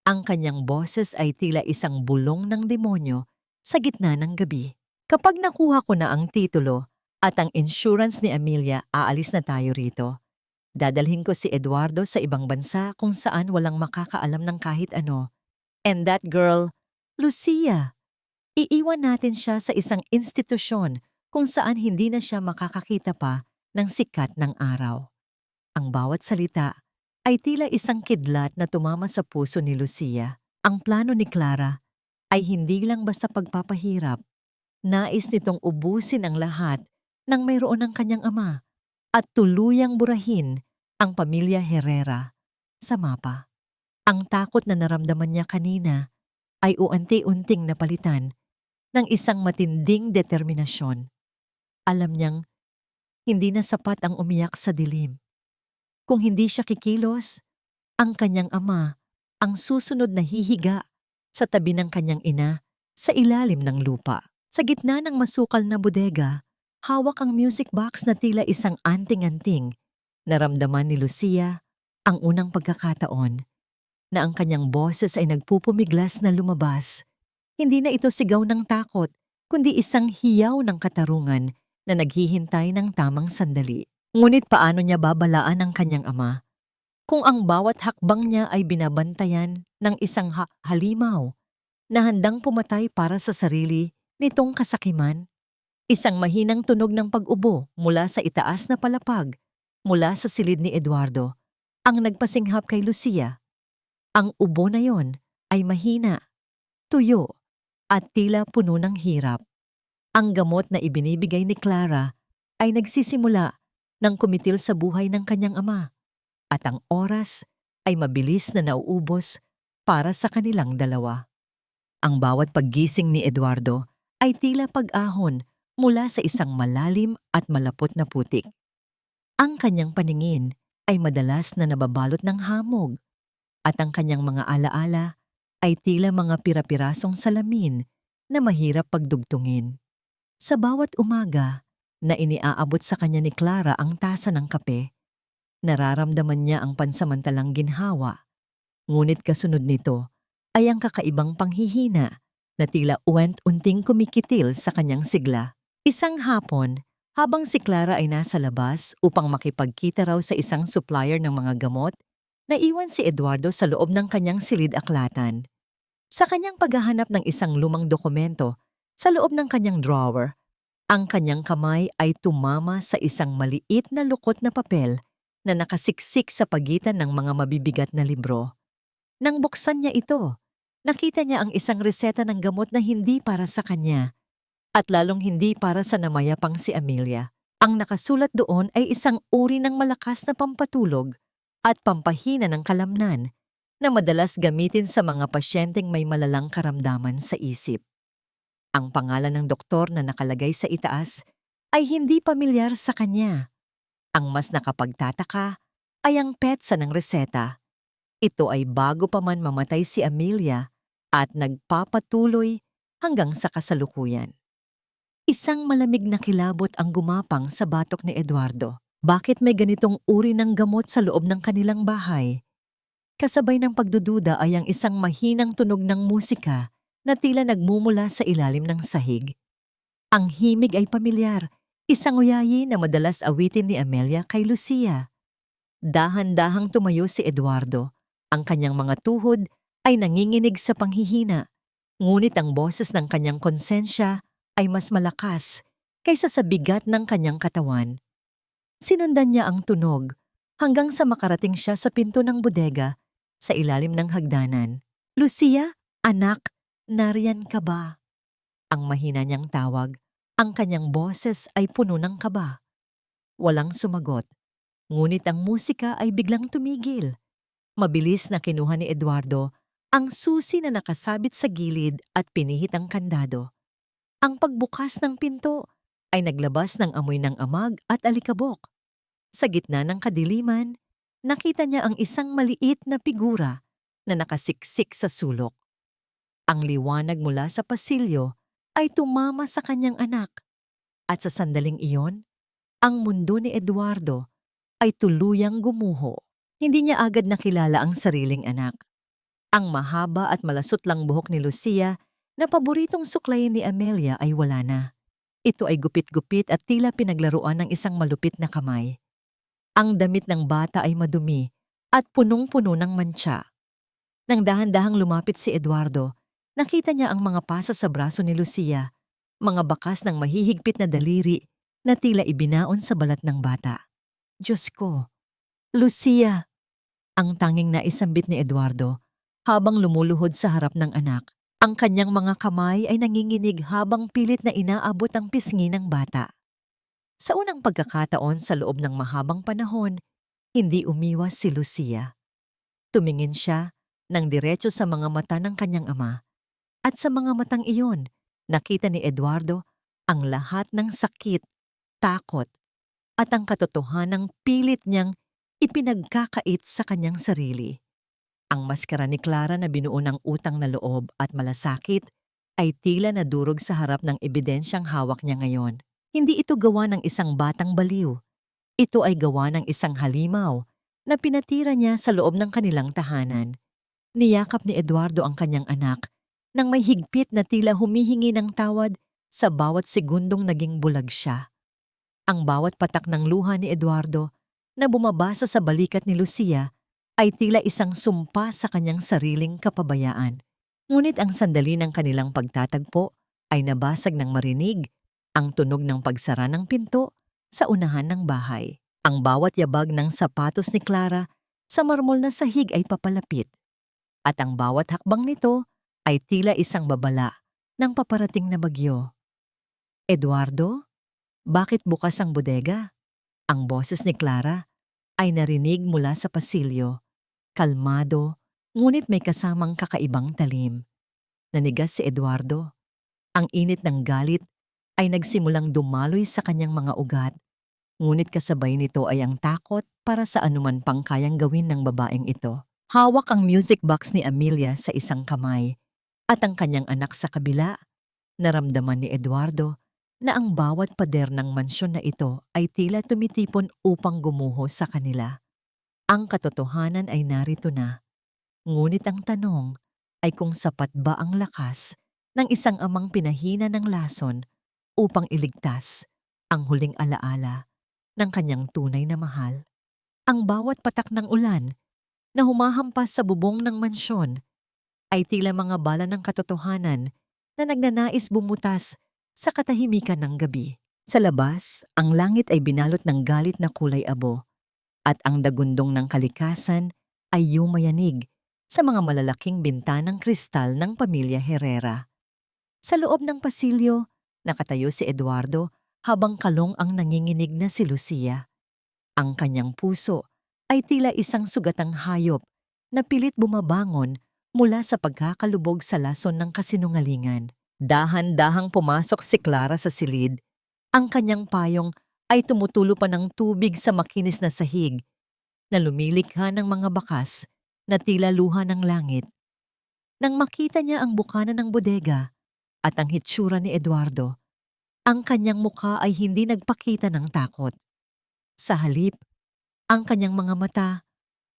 Ang kanyang boses ay tila isang bulong ng demonyo sa gitna ng gabi. Kapag nakuha ko na ang titulo at ang insurance ni Amelia, aalis na tayo rito. Dadalhin ko si Eduardo sa ibang bansa kung saan walang makakaalam ng kahit ano. And that girl, Lucia. Iiwan natin siya sa isang institusyon kung saan hindi na siya makakakita pa ng sikat ng araw. Ang bawat salita ay tila isang kidlat na tumama sa puso ni Lucia. Ang plano ni Clara ay hindi lang basta pagpapahirap. Nais nitong ubusin ang lahat ng mayroon ng kanyang ama at tuluyang burahin ang pamilya Herrera sa mapa. Ang takot na naramdaman niya kanina ay unti-unting napalitan ng isang matinding determinasyon. Alam niyang hindi na sapat ang umiyak sa dilim. Kung hindi siya kikilos, ang kanyang ama ang susunod na hihiga sa tabi ng kanyang ina sa ilalim ng lupa. Sa gitna ng masukal na bodega, hawak ang music box na tila isang anting-anting. Naramdaman ni Lucia ang unang pagkakataon na ang kanyang boses ay nagpupumiglas na lumabas. Hindi na ito sigaw ng takot, kundi isang hiyaw ng katarungan na naghihintay ng tamang sandali. Ngunit paano niya babalaan ang kanyang ama kung ang bawat hakbang niya ay binabantayan ng isang halimaw na handang pumatay para sa sarili nitong kasakiman? Isang mahinang tunog ng pag-ubo mula sa itaas na palapag, mula sa silid ni Eduardo, ang nagpasinghap kay Lucia. Ang ubo na yon ay mahina, tuyo, at tila puno ng hirap. Ang gamot na ibinibigay ni Clara ay nagsisimula ng kumitil sa buhay ng kanyang ama, at ang oras ay mabilis na nauubos para sa kanilang dalawa. Ang bawat paggising ni Eduardo ay tila pag-ahon mula sa isang malalim at malapot na putik. Ang kanyang paningin ay madalas na nababalot ng hamog at ang kanyang mga alaala ay tila mga pira-pirasong salamin na mahirap pagdugtungin. Sa bawat umaga na iniaabot sa kanya ni Clara ang tasa ng kape, nararamdaman niya ang pansamantalang ginhawa. Ngunit kasunod nito ay ang kakaibang panghihina na tila unting kumikitil sa kanyang sigla. Isang hapon, habang si Clara ay nasa labas upang makipagkita raw sa isang supplier ng mga gamot, naiwan si Eduardo sa loob ng kanyang silid-aklatan. Sa kanyang paghahanap ng isang lumang dokumento Sa loob ng kanyang drawer, ang kanyang kamay ay tumama sa isang maliit na lukot na papel na nakasiksik sa pagitan ng mga mabibigat na libro. Nang buksan niya ito, nakita niya ang isang reseta ng gamot na hindi para sa kanya at lalong hindi para sa namayapang si Amelia. Ang nakasulat doon ay isang uri ng malakas na pampatulog at pampahina ng kalamnan na madalas gamitin sa mga pasyenteng may malalang karamdaman sa isip. Ang pangalan ng doktor na nakalagay sa itaas ay hindi pamilyar sa kanya. Ang mas nakapagtataka ay ang petsa ng reseta. Ito ay bago pa man mamatay si Amelia at nagpapatuloy hanggang sa kasalukuyan. Isang malamig na kilabot ang gumapang sa batok ni Eduardo. Bakit may ganitong uri ng gamot sa loob ng kanilang bahay? Kasabay ng pagdududa ay ang isang mahinang tunog ng musika na tila nagmumula sa ilalim ng sahig. Ang himig ay pamilyar, isang uyayi na madalas awitin ni Amelia kay Lucia. Dahan-dahang tumayo si Eduardo. Ang kanyang mga tuhod ay nanginginig sa panghihina, ngunit ang boses ng kanyang konsensya ay mas malakas kaysa sa bigat ng kanyang katawan. Sinundan niya ang tunog hanggang sa makarating siya sa pinto ng bodega sa ilalim ng hagdanan. "Lucia, anak, nariyan ka ba?" Ang mahina niyang tawag, ang kanyang boses ay puno ng kaba. Walang sumagot, ngunit ang musika ay biglang tumigil. Mabilis na kinuha ni Eduardo ang susi na nakasabit sa gilid at pinihit ang kandado. Ang pagbukas ng pinto ay naglabas ng amoy ng amag at alikabok. Sa gitna ng kadiliman, nakita niya ang isang maliit na figura na nakasiksik sa sulok. Ang liwanag mula sa pasilyo ay tumama sa kanyang anak at sa sandaling iyon, ang mundo ni Eduardo ay tuluyang gumuho. Hindi niya agad nakilala ang sariling anak. Ang mahaba at malasutlang buhok ni Lucia na paboritong suklayin ni Amelia ay wala na. Ito ay gupit-gupit at tila pinaglaruan ng isang malupit na kamay. Ang damit ng bata ay madumi at punong-puno ng mantsa. Nang dahan-dahang lumapit si Eduardo, nakita niya ang mga pasa sa braso ni Lucia, mga bakas ng mahihigpit na daliri na tila ibinaon sa balat ng bata. "Diyos ko, Lucia!" Ang tanging naisambit ni Eduardo habang lumuluhod sa harap ng anak. Ang kanyang mga kamay ay nanginginig habang pilit na inaabot ang pisngi ng bata. Sa unang pagkakataon sa loob ng mahabang panahon, hindi umiwas si Lucia. Tumingin siya ng diretso sa mga mata ng kanyang ama. At sa mga matang iyon, nakita ni Eduardo ang lahat ng sakit, takot, at ang katotohanang pilit niyang ipinagkakait sa kanyang sarili. Ang maskara ni Clara na binuo ng utang na loob at malasakit ay tila nadurog sa harap ng ebidensyang hawak niya ngayon. Hindi ito gawa ng isang batang baliw. Ito ay gawa ng isang halimaw na pinatira niya sa loob ng kanilang tahanan. Niyakap ni Eduardo ang kanyang anak nang may higpit na tila humihingi ng tawad sa bawat segundong naging bulag siya. Ang bawat patak ng luha ni Eduardo na bumabasa sa balikat ni Lucia ay tila isang sumpa sa kanyang sariling kapabayaan. Ngunit ang sandali ng kanilang pagtatagpo ay nabasag ng marinig ang tunog ng pagsara ng pinto sa unahan ng bahay. Ang bawat yabag ng sapatos ni Clara sa marmol na sahig ay papalapit. At ang bawat hakbang nito ay tila isang babala ng paparating na bagyo. "Eduardo, bakit bukas ang bodega?" Ang boses ni Clara ay narinig mula sa pasilyo. Kalmado, ngunit may kasamang kakaibang talim. Nanigas si Eduardo. Ang init ng galit ay nagsimulang dumaloy sa kanyang mga ugat, ngunit kasabay nito ay ang takot para sa anuman pang kayang gawin ng babaeng ito. Hawak ang music box ni Amelia sa isang kamay at ang kanyang anak sa kabila. Naramdaman ni Eduardo na ang bawat pader ng mansyon na ito ay tila tumitipon upang gumuho sa kanila. Ang katotohanan ay narito na, ngunit ang tanong ay kung sapat ba ang lakas ng isang amang pinahina ng lason upang iligtas ang huling alaala ng kanyang tunay na mahal. Ang bawat patak ng ulan na humahampas sa bubong ng mansyon ay tila mga bala ng katotohanan na nagnanais bumutas sa katahimikan ng gabi. Sa labas, ang langit ay binalot ng galit na kulay abo at ang dagundong ng kalikasan ay yumayanig sa mga malalaking bintanang kristal ng pamilya Herrera. Sa loob ng pasilyo, nakatayo si Eduardo habang kalong ang nanginginig na si Lucia. Ang kanyang puso ay tila isang sugatang hayop na pilit bumabangon mula sa pagkakalubog sa lason ng kasinungalingan. Dahan-dahang pumasok si Clara sa silid. Ang kanyang payong ay tumutulo pa ng tubig sa makinis na sahig na lumilikha ng mga bakas na tila luha ng langit. Nang makita niya ang bukana ng bodega at ang hitsura ni Eduardo, ang kanyang mukha ay hindi nagpakita ng takot. Sa halip, ang kanyang mga mata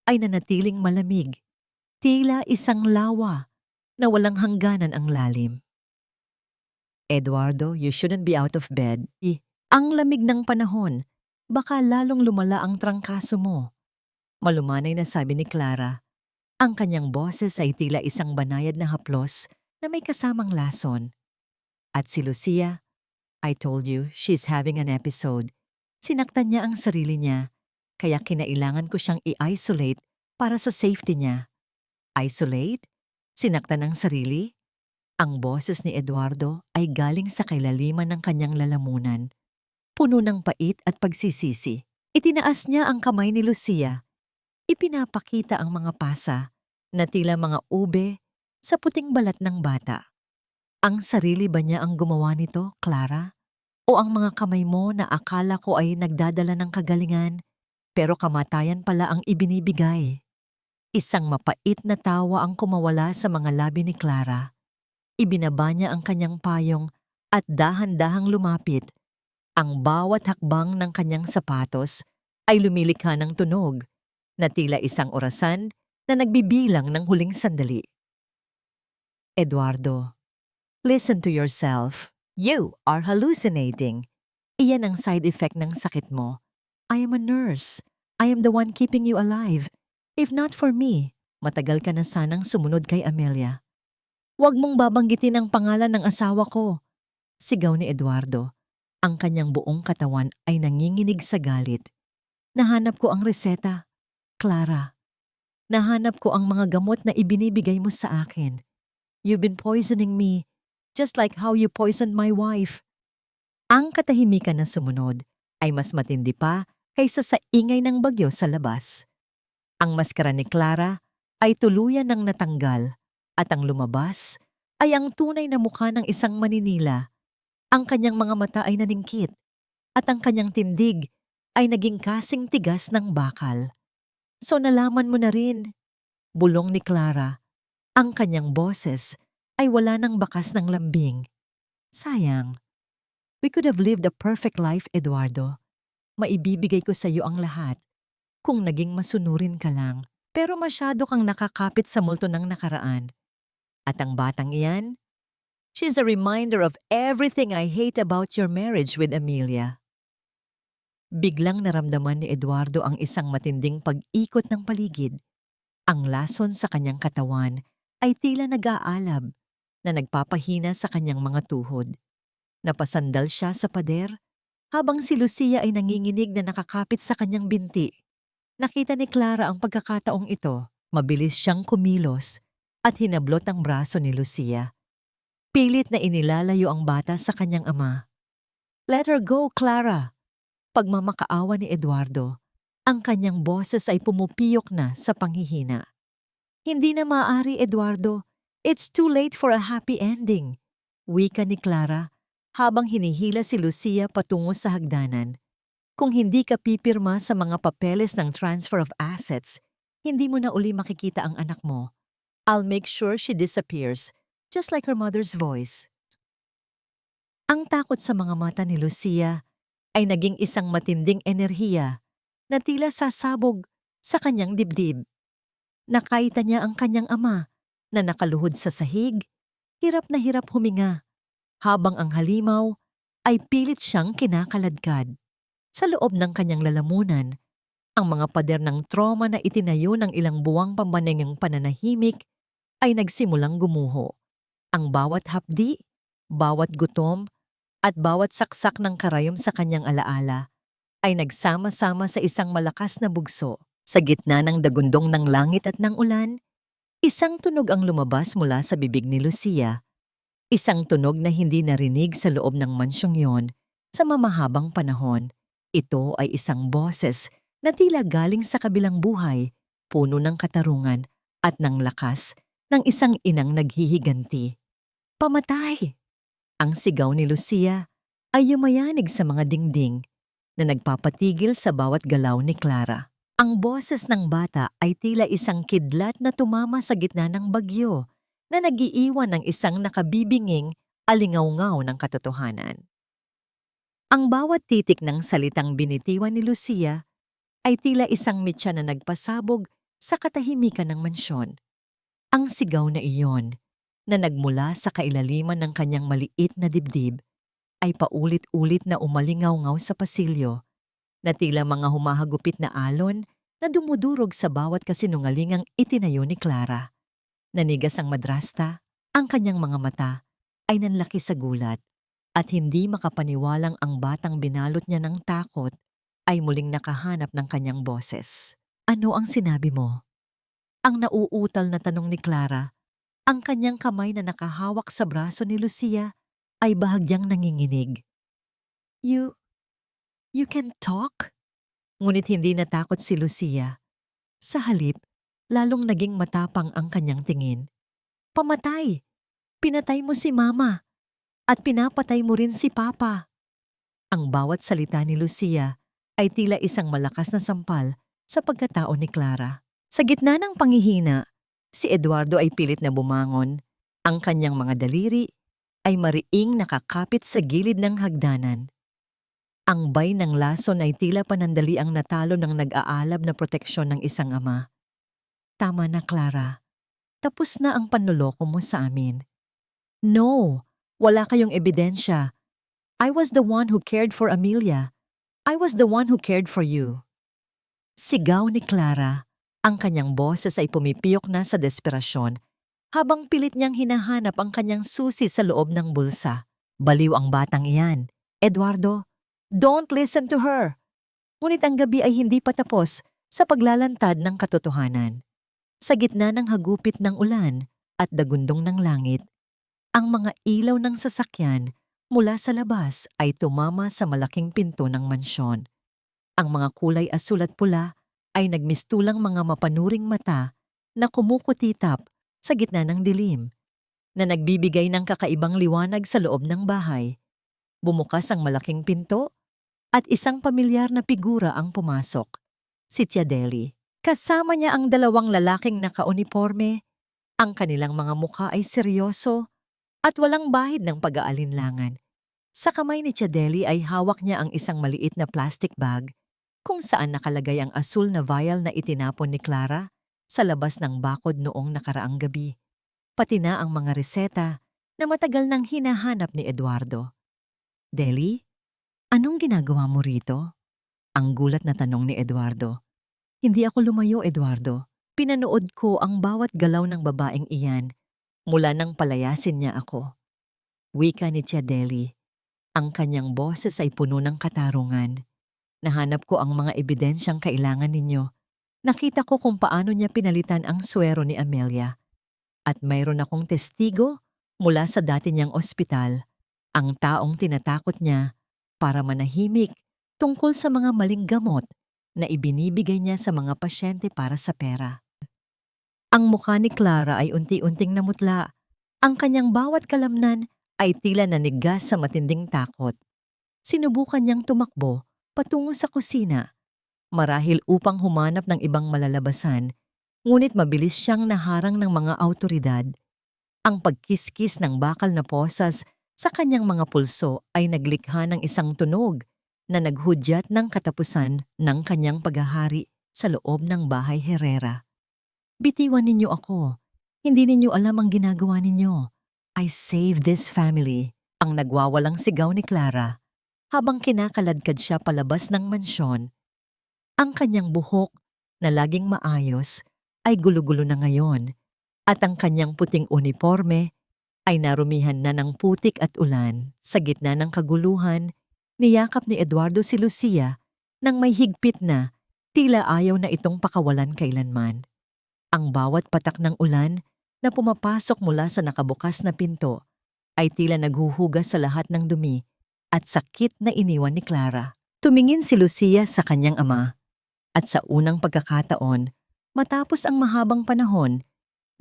ay nanatiling malamig, tila isang lawa na walang hangganan ang lalim. Eduardo, you shouldn't be out of bed. Ang lamig ng panahon, baka lalong lumala ang trangkaso mo. Malumanay na sabi ni Clara. Ang kanyang boses ay tila isang banayad na haplos na may kasamang lason. At si Lucia, I told you, she's having an episode. Sinaktan niya ang sarili niya, kaya kinailangan ko siyang i-isolate para sa safety niya. Isolate? Sinaktan ang sarili? Ang boses ni Eduardo ay galing sa kailaliman ng kanyang lalamunan, puno ng pait at pagsisisi. Itinaas niya ang kamay ni Lucia. Ipinapakita ang mga pasa na tila mga ube sa puting balat ng bata. Ang sarili ba niya ang gumawa nito, Clara? O ang mga kamay mo na akala ko ay nagdadala ng kagalingan, pero kamatayan pala ang ibinibigay? Isang mapait na tawa ang kumawala sa mga labi ni Clara. Ibinaba niya ang kanyang payong at dahan-dahang lumapit. Ang bawat hakbang ng kanyang sapatos ay lumilikha ng tunog na tila isang orasan na nagbibilang ng huling sandali. Eduardo, listen to yourself. You are hallucinating. Iyan ang side effect ng sakit mo. I am a nurse. I am the one keeping you alive. If not for me, matagal ka na sanang sumunod kay Amelia. Huwag mong babanggitin ang pangalan ng asawa ko. Sigaw ni Eduardo. Ang kanyang buong katawan ay nanginginig sa galit. Nahanap ko ang reseta, Clara. Nahanap ko ang mga gamot na ibinibigay mo sa akin. You've been poisoning me, just like how you poisoned my wife. Ang katahimikan na sumunod ay mas matindi pa kaysa sa ingay ng bagyo sa labas. Ang maskara ni Clara ay tuluyan ng natanggal at ang lumabas ay ang tunay na mukha ng isang maninila. Ang kanyang mga mata ay naningkit at ang kanyang tindig ay naging kasing tigas ng bakal. So nalaman mo na rin, bulong ni Clara. Ang kanyang boses ay wala ng bakas ng lambing. Sayang. We could have lived a perfect life, Eduardo. Maibibigay ko sa iyo ang lahat kung naging masunurin ka lang. Pero masyado kang nakakapit sa multo ng nakaraan. At ang batang iyan, she's a reminder of everything I hate about your marriage with Amelia. Biglang naramdaman ni Eduardo ang isang matinding pag-ikot ng paligid. Ang lason sa kanyang katawan ay tila nag-aalab na nagpapahina sa kanyang mga tuhod. Napasandal siya sa pader habang si Lucia ay nanginginig na nakakapit sa kanyang binti. Nakita ni Clara ang pagkakataong ito. Mabilis siyang kumilos at hinablot ang braso ni Lucia. Pilit na inilalayo ang bata sa kanyang ama. Let her go, Clara! Pagmamakaawa ni Eduardo, ang kanyang boses ay pumupiyok na sa panghihina. Hindi na maaari, Eduardo. It's too late for a happy ending. Wika ni Clara habang hinihila si Lucia patungo sa hagdanan. Kung hindi ka pipirma sa mga papeles ng transfer of assets, hindi mo na uli makikita ang anak mo. I'll make sure she disappears, just like her mother's voice. Ang takot sa mga mata ni Lucia ay naging isang matinding enerhiya na tila sasabog sa kanyang dibdib. Nakita niya ang kanyang ama na nakaluhod sa sahig, hirap na hirap huminga, habang ang halimaw ay pilit siyang kinakaladkad. Sa loob ng kanyang lalamunan, ang mga pader ng trauma na itinayo ng ilang buwang pambanayang pananahimik ay nagsimulang gumuho. Ang bawat hapdi Bawat gutom at bawat saksak ng karayom sa kanyang alaala ay nagsama-sama sa isang malakas na bugso. Sa gitna ng dagundong ng langit at ng ulan, isang tunog ang lumabas mula sa bibig ni Lucia. Isang tunog na hindi narinig sa loob ng mansyong yon sa mamahabang panahon. Ito ay isang boses na tila galing sa kabilang buhay, puno ng katarungan at ng lakas ng isang inang naghihiganti. Pamatay! Ang sigaw ni Lucia ay yumayanig sa mga dingding na nagpapatigil sa bawat galaw ni Clara. Ang boses ng bata ay tila isang kidlat na tumama sa gitna ng bagyo na nagiiwan ng isang nakabibinging alingawngaw ng katotohanan. Ang bawat titik ng salitang binitiwan ni Lucia ay tila isang mitya na nagpasabog sa katahimikan ng mansyon. Ang sigaw na iyon, na nagmula sa kailaliman ng kanyang maliit na dibdib, ay paulit-ulit na umalingaw-ngaw sa pasilyo, na tila mga humahagupit na alon na dumudurog sa bawat kasinungalingang itinayo ni Clara. Nanigas ang madrasta, ang kanyang mga mata ay nanlaki sa gulat, at hindi makapaniwalang ang batang binalot niya ng takot ay muling nakahanap ng kanyang boses. Ano ang sinabi mo? Ang nauutal na tanong ni Clara. Ang kanyang kamay na nakahawak sa braso ni Lucia ay bahagyang nanginginig. You can talk? Ngunit hindi natakot si Lucia. Sa halip, lalong naging matapang ang kanyang tingin. Pamatay! Pinatay mo si Mama! At pinapatay mo rin si Papa! Ang bawat salita ni Lucia ay tila isang malakas na sampal sa pagkatao ni Clara. Sa gitna ng panghihina, si Eduardo ay pilit na bumangon. Ang kanyang mga daliri ay mariing nakakapit sa gilid ng hagdanan. Ang bay ng lason ay tila panandali ang natalo ng nag-aalab na proteksyon ng isang ama. Tama na, Clara. Tapos na ang panloloko mo sa amin. No, wala kayong ebidensya. I was the one who cared for Amelia. I was the one who cared for you. Sigaw ni Clara. Ang kanyang boses ay pumipiyok na sa desperasyon habang pilit niyang hinahanap ang kanyang susi sa loob ng bulsa. Baliw ang batang iyan. Eduardo, don't listen to her. Ngunit ang gabi ay hindi pa tapos sa paglalantad ng katotohanan. Sa gitna ng hagupit ng ulan at dagundong ng langit, ang mga ilaw ng sasakyan mula sa labas ay tumama sa malaking pinto ng mansyon. Ang mga kulay asul at pula ay nagmistulang mga mapanuring mata na kumukutitap sa gitna ng dilim, na nagbibigay ng kakaibang liwanag sa loob ng bahay. Bumukas ang malaking pinto at isang pamilyar na figura ang pumasok, si Tia Deli. Kasama niya ang dalawang lalaking nakauniporme. Ang kanilang mga mukha ay seryoso at walang bahid ng pag-aalinlangan. Sa kamay ni Tia Deli ay hawak niya ang isang maliit na plastic bag kung saan nakalagay ang asul na vial na itinapon ni Clara sa labas ng bakod noong nakaraang gabi, pati na ang mga reseta na matagal nang hinahanap ni Eduardo. Deli, anong ginagawa mo rito? Ang gulat na tanong ni Eduardo. Hindi ako lumayo, Eduardo. Pinanood ko ang bawat galaw ng babaeng iyan mula nang palayasin niya ako. Wika ni Tia Deli. Ang kanyang boses ay puno ng katarungan. Nahanap ko ang mga ebidensyang kailangan ninyo. Nakita ko kung paano niya pinalitan ang swero ni Amelia. At mayroon akong testigo mula sa dati niyang ospital, ang taong tinatakot niya para manahimik tungkol sa mga maling gamot na ibinibigay niya sa mga pasyente para sa pera. Ang mukha ni Clara ay unti-unting namutla. Ang kanyang bawat kalamnan ay tila nanigas sa matinding takot. Sinubukan niyang tumakbo patungo sa kusina, marahil upang humanap ng ibang malalabasan, ngunit mabilis siyang naharang ng mga awtoridad. Ang pagkiskis ng bakal na posas sa kanyang mga pulso ay naglikha ng isang tunog na naghudyat ng katapusan ng kanyang paghahari sa loob ng bahay Herrera. Bitiwan ninyo ako. Hindi ninyo alam ang ginagawa ninyo. I saved this family. Ang nagwawalang sigaw ni Clara habang kinakaladkad siya palabas ng mansyon. Ang kanyang buhok na laging maayos ay gulo-gulo na ngayon at ang kanyang puting uniforme ay narumihan na ng putik at ulan. Sa gitna ng kaguluhan, niyakap ni Eduardo si Lucia nang may higpit na tila ayaw na itong pakawalan kailanman. Ang bawat patak ng ulan na pumapasok mula sa nakabukas na pinto ay tila naghuhugas sa lahat ng dumi at sakit na iniwan ni Clara. Tumingin si Lucia sa kanyang ama at sa unang pagkakataon, matapos ang mahabang panahon,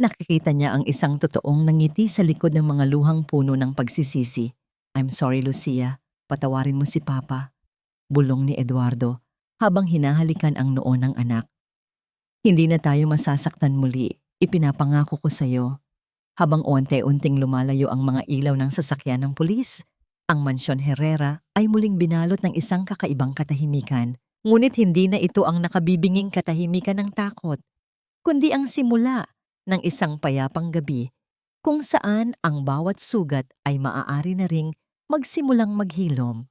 nakikita niya ang isang totoong nangiti sa likod ng mga luhang puno ng pagsisisi. "I'm sorry, Lucia. Patawarin mo si Papa," bulong ni Eduardo habang hinahalikan ang noo ng anak. "Hindi na tayo masasaktan muli. Ipinapangako ko sa'yo." Habang unti-unting lumalayo ang mga ilaw ng sasakyan ng pulis, ang Mansyon Herrera ay muling binalot ng isang kakaibang katahimikan. Ngunit hindi na ito ang nakabibinging katahimikan ng takot, kundi ang simula ng isang payapang gabi kung saan ang bawat sugat ay maaari na ring magsimulang maghilom.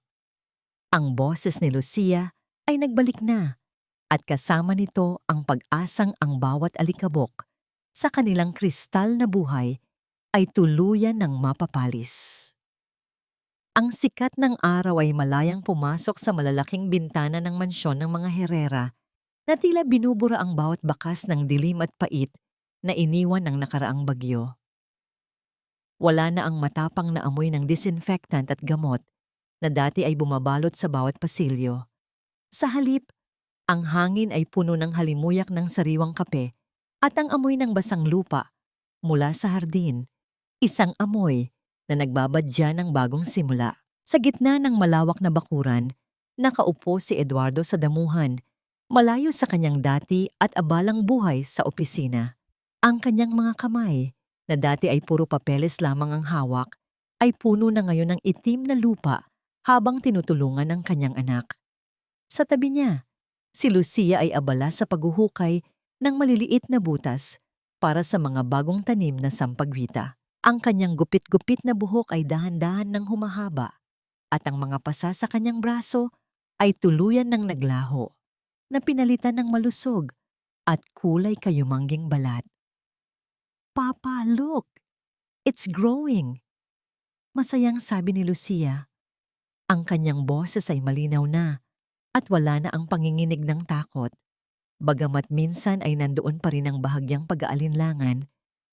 Ang boses ni Lucia ay nagbalik na at kasama nito ang pag-asang ang bawat alikabok sa kanilang kristal na buhay ay tuluyan ng mapapalis. Ang sikat ng araw ay malayang pumasok sa malalaking bintana ng mansyon ng mga Herrera na tila binubura ang bawat bakas ng dilim at pait na iniwan ng nakaraang bagyo. Wala na ang matapang na amoy ng disinfectant at gamot na dati ay bumabalot sa bawat pasilyo. Sa halip, ang hangin ay puno ng halimuyak ng sariwang kape at ang amoy ng basang lupa mula sa hardin, isang amoy na nagbabadya ng bagong simula. Sa gitna ng malawak na bakuran, nakaupo si Eduardo sa damuhan, malayo sa kanyang dati at abalang buhay sa opisina. Ang kanyang mga kamay, na dati ay puro papeles lamang ang hawak, ay puno na ngayon ng itim na lupa habang tinutulungan ang kanyang anak. Sa tabi niya, si Lucia ay abala sa paghuhukay ng maliliit na butas para sa mga bagong tanim na sampagwita. Ang kanyang gupit-gupit na buhok ay dahan-dahan ng humahaba at ang mga pasa sa kanyang braso ay tuluyan ng naglaho na pinalitan ng malusog at kulay kayumangging balat. "Papa, look! It's growing!" Masayang sabi ni Lucia. Ang kanyang boses ay malinaw na at wala na ang panginginig ng takot. Bagamat minsan ay nandoon pa rin ang bahagyang pag-aalinlangan,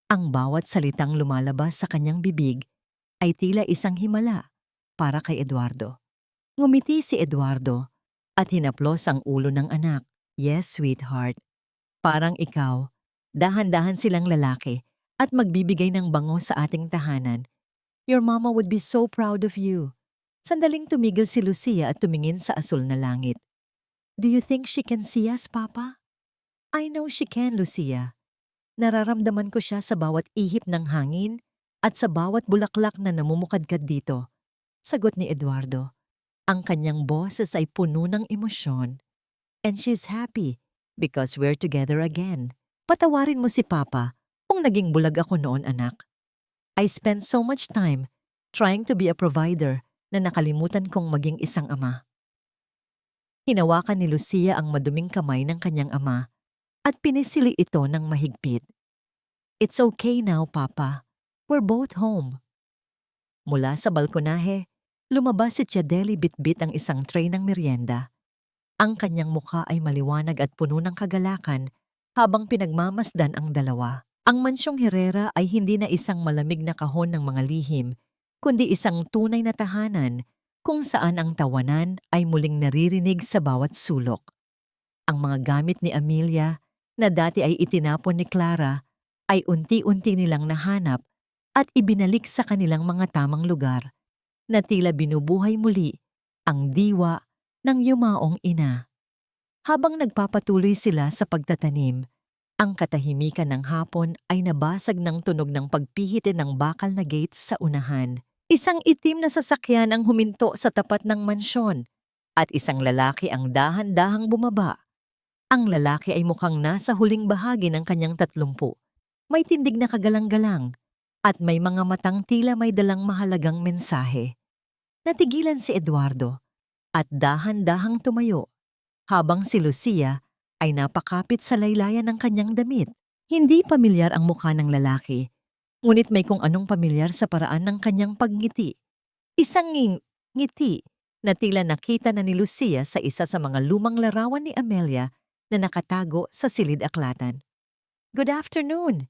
ang bawat salitang lumalabas sa kanyang bibig ay tila isang himala para kay Eduardo. Ngumiti si Eduardo at hinaplos ang ulo ng anak. "Yes, sweetheart. Parang ikaw, dahan-dahan silang lalaki at magbibigay ng bango sa ating tahanan. Your mama would be so proud of you." Sandaling tumigil si Lucia at tumingin sa asul na langit. "Do you think she can see us, Papa?" "I know she can, Lucia. Nararamdaman ko siya sa bawat ihip ng hangin at sa bawat bulaklak na namumukadkad dito," sagot ni Eduardo. Ang kanyang boses ay puno ng emosyon. "And she's happy because we're together again." Patawarin mo si Papa kung naging bulag ako noon, anak. I spent so much time trying to be a provider na nakalimutan kong maging isang ama. Hinawakan ni Lucia ang maduming kamay ng kanyang ama at pinisili ito ng mahigpit. "It's okay now, Papa. We're both home." Mula sa balkonahe, lumabas si Chadeli bitbit ang isang tray ng merienda. Ang kanyang mukha ay maliwanag at puno ng kagalakan habang pinagmamasdan ang dalawa. Ang Mansyong Herrera ay hindi na isang malamig na kahon ng mga lihim, kundi isang tunay na tahanan kung saan ang tawanan ay muling naririnig sa bawat sulok. Ang mga gamit ni Amelia na dati ay itinapon ni Clara ay unti-unti nilang nahanap at ibinalik sa kanilang mga tamang lugar na tila binubuhay muli ang diwa ng yumaong ina. Habang nagpapatuloy sila sa pagtatanim, ang katahimikan ng hapon ay nabasag ng tunog ng pagpihitin ng bakal na gates sa unahan. Isang itim na sasakyan ang huminto sa tapat ng mansyon at isang lalaki ang dahan-dahang bumaba. Ang lalaki ay mukhang nasa huling bahagi ng kanyang 30. May tindig na kagalang-galang at may mga matang tila may dalang mahalagang mensahe. Natigilan si Eduardo at dahan-dahang tumayo habang si Lucia ay napakapit sa laylayan ng kanyang damit. Hindi pamilyar ang mukha ng lalaki, Ngunit may kung anong pamilyar sa paraan ng kanyang pagngiti. Isang ngiti na tila nakita na ni Lucia sa isa sa mga lumang larawan ni Amelia na nakatago sa silid-aklatan. "Good afternoon,"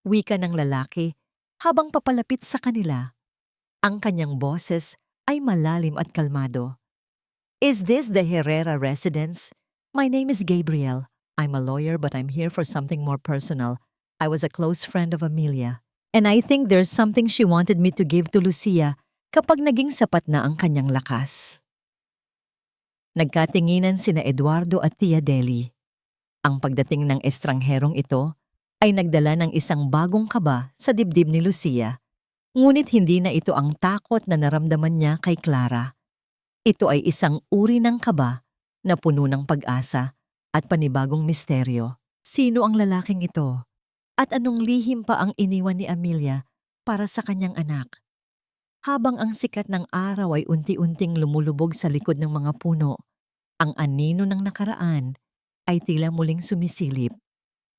wika ng lalaki habang papalapit sa kanila. Ang kanyang boses ay malalim at kalmado. "Is this the Herrera residence? My name is Gabriel. I'm a lawyer but I'm here for something more personal. I was a close friend of Amelia. And I think there's something she wanted me to give to Lucia kapag naging sapat na ang kanyang lakas." Nagkatinginan sina Eduardo at Tia Deli. Ang pagdating ng estrangherong ito ay nagdala ng isang bagong kaba sa dibdib ni Lucia. Ngunit hindi na ito ang takot na naramdaman niya kay Clara. Ito ay isang uri ng kaba na puno ng pag-asa at panibagong misteryo. Sino ang lalaking ito? At anong lihim pa ang iniwan ni Amelia para sa kanyang anak? Habang ang sikat ng araw ay unti-unting lumulubog sa likod ng mga puno, ang anino ng nakaraan ay tila muling sumisilip.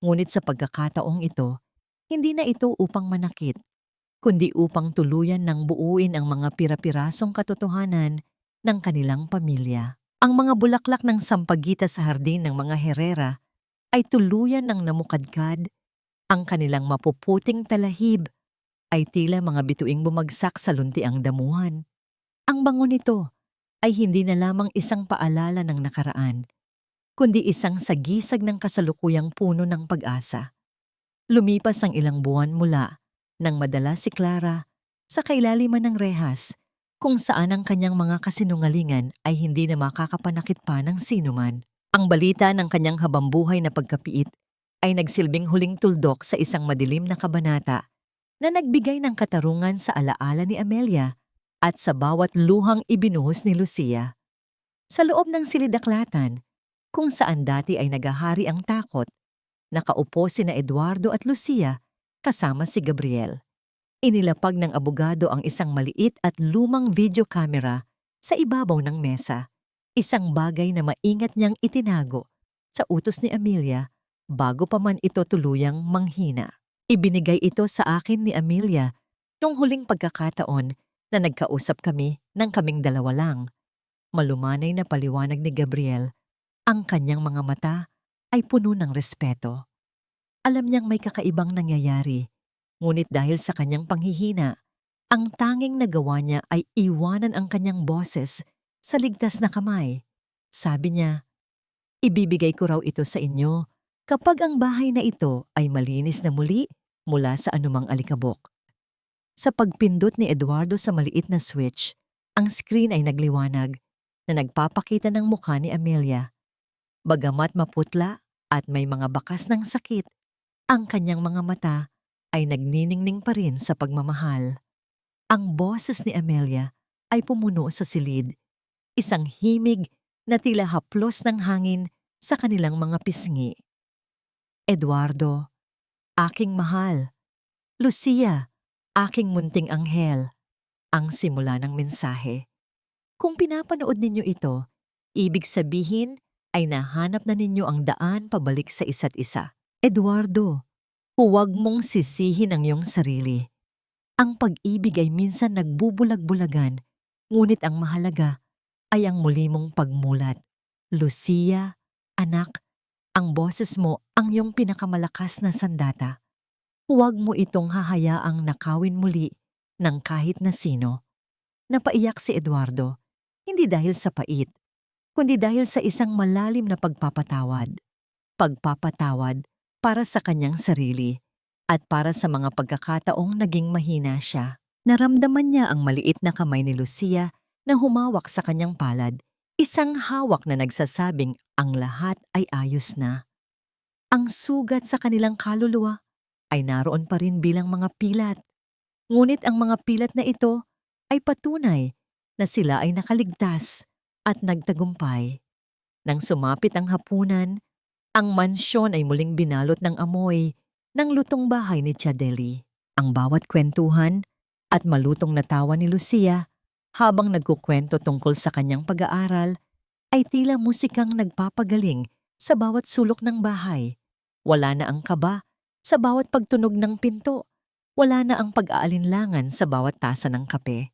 Ngunit sa pagkakataong ito, hindi na ito upang manakit, kundi upang tuluyan ng buuin ang mga pira-pirasong katotohanan ng kanilang pamilya. Ang mga bulaklak ng sampagita sa hardin ng mga Herrera ay tuluyan ng namukadkad, ang kanilang mapuputing talahib ay tila mga bituing bumagsak sa luntiang damuhan. Ang bango nito ay hindi na lamang isang paalala ng nakaraan, kundi isang sagisag ng kasalukuyang puno ng pag-asa. Lumipas ang ilang buwan mula nang madala si Clara sa kailaliman ng rehas kung saan ang kanyang mga kasinungalingan ay hindi na makakapanakit pa ng sinuman. Ang balita ng kanyang habambuhay na pagkapiit ay nagsilbing huling tuldok sa isang madilim na kabanata na nagbigay ng katarungan sa alaala ni Amelia at sa bawat luhang ibinuhos ni Lucia. Sa loob ng silid-aklatan, kung saan dati ay nagahari ang takot, nakaupo sina Eduardo at Lucia kasama si Gabriel. Inilapag ng abogado ang isang maliit at lumang video camera sa ibabaw ng mesa, isang bagay na maingat niyang itinago sa utos ni Amelia bago pa man ito tuluyang manghina. Ibinigay ito sa akin ni Amelia nung huling pagkakataon na nagkausap kami ng kaming dalawa lang. Malumanay na paliwanag ni Gabriel, ang kanyang mga mata ay puno ng respeto. Alam niyang may kakaibang nangyayari, ngunit dahil sa kanyang panghihina, ang tanging nagawa niya ay iwanan ang kanyang boses sa ligtas na kamay. Sabi niya, "Ibibigay ko raw ito sa inyo kapag ang bahay na ito ay malinis na muli mula sa anumang alikabok." Sa pagpindot ni Eduardo sa maliit na switch, ang screen ay nagliwanag na nagpapakita ng mukha ni Amelia. Bagamat maputla at may mga bakas ng sakit, ang kanyang mga mata ay nagniningning pa rin sa pagmamahal. Ang boses ni Amelia ay pumuno sa silid, isang himig na tila haplos ng hangin sa kanilang mga pisngi. "Eduardo, aking mahal. Lucia, aking munting anghel," ang simula ng mensahe. Kung pinapanood ninyo ito, ibig sabihin ay nahanap na ninyo ang daan pabalik sa isa't isa. Eduardo, huwag mong sisihin ang iyong sarili. Ang pag-ibig ay minsan nagbubulag-bulagan, ngunit ang mahalaga ay ang muli mong pagmulat. Lucia, anak, ang boses mo ang iyong pinakamalakas na sandata. Huwag mo itong hahayaang nakawin muli ng kahit na sino. Napaiyak si Eduardo, hindi dahil sa pait, kundi dahil sa isang malalim na pagpapatawad. Pagpapatawad para sa kanyang sarili at para sa mga pagkakataong naging mahina siya. Naramdaman niya ang maliit na kamay ni Lucia na humawak sa kanyang palad, isang hawak na nagsasabing ang lahat ay ayos na. Ang sugat sa kanilang kaluluwa ay naroon pa rin bilang mga pilat. Ngunit ang mga pilat na ito ay patunay na sila ay nakaligtas at nagtagumpay. Nang sumapit ang hapunan, ang mansyon ay muling binalot ng amoy ng lutong bahay ni Tia Deli. Ang bawat kwentuhan at malutong na tawa ni Lucia habang nagkukwento tungkol sa kanyang pag-aaral ay tila musikang nagpapagaling sa bawat sulok ng bahay. Wala na ang kaba sa bawat pagtunog ng pinto Wala na ang pag-aalinlangan sa bawat tasa ng kape.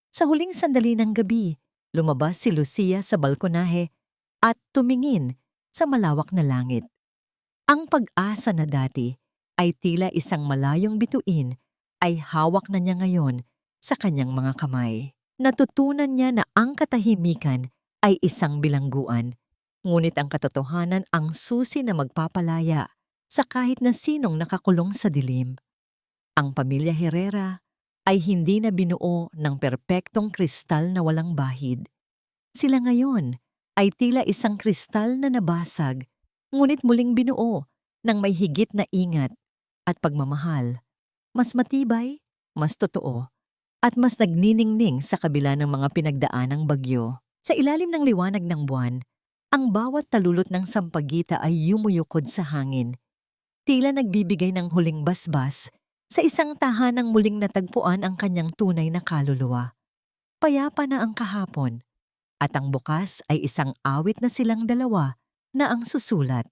Sa huling sandali ng gabi, lumabas si Lucia sa balkonahe at tumingin sa malawak na langit. Ang pag-asa na dati ay tila isang malayong bituin ay hawak na niya ngayon sa kanyang mga kamay. Natutunan niya na ang katahimikan ay isang bilangguan, ngunit ang katotohanan ang susi na magpapalaya sa kahit na sinong nakakulong sa dilim. Ang pamilya Herrera ay hindi na binuo ng perpektong kristal na walang bahid. Sila ngayon ay tila isang kristal na nabasag, ngunit muling binuo ng may higit na ingat at pagmamahal. Mas matibay, mas totoo, at mas nagniningning sa kabila ng mga pinagdaanang bagyo. Sa ilalim ng liwanag ng buwan, ang bawat talulot ng sampagita ay yumuyukod sa hangin. Tila nagbibigay ng huling basbas sa isang tahanang muling natagpuan ang kanyang tunay na kaluluwa. Payapa na ang kahapon, at ang bukas ay isang awit na silang dalawa na ang susulat.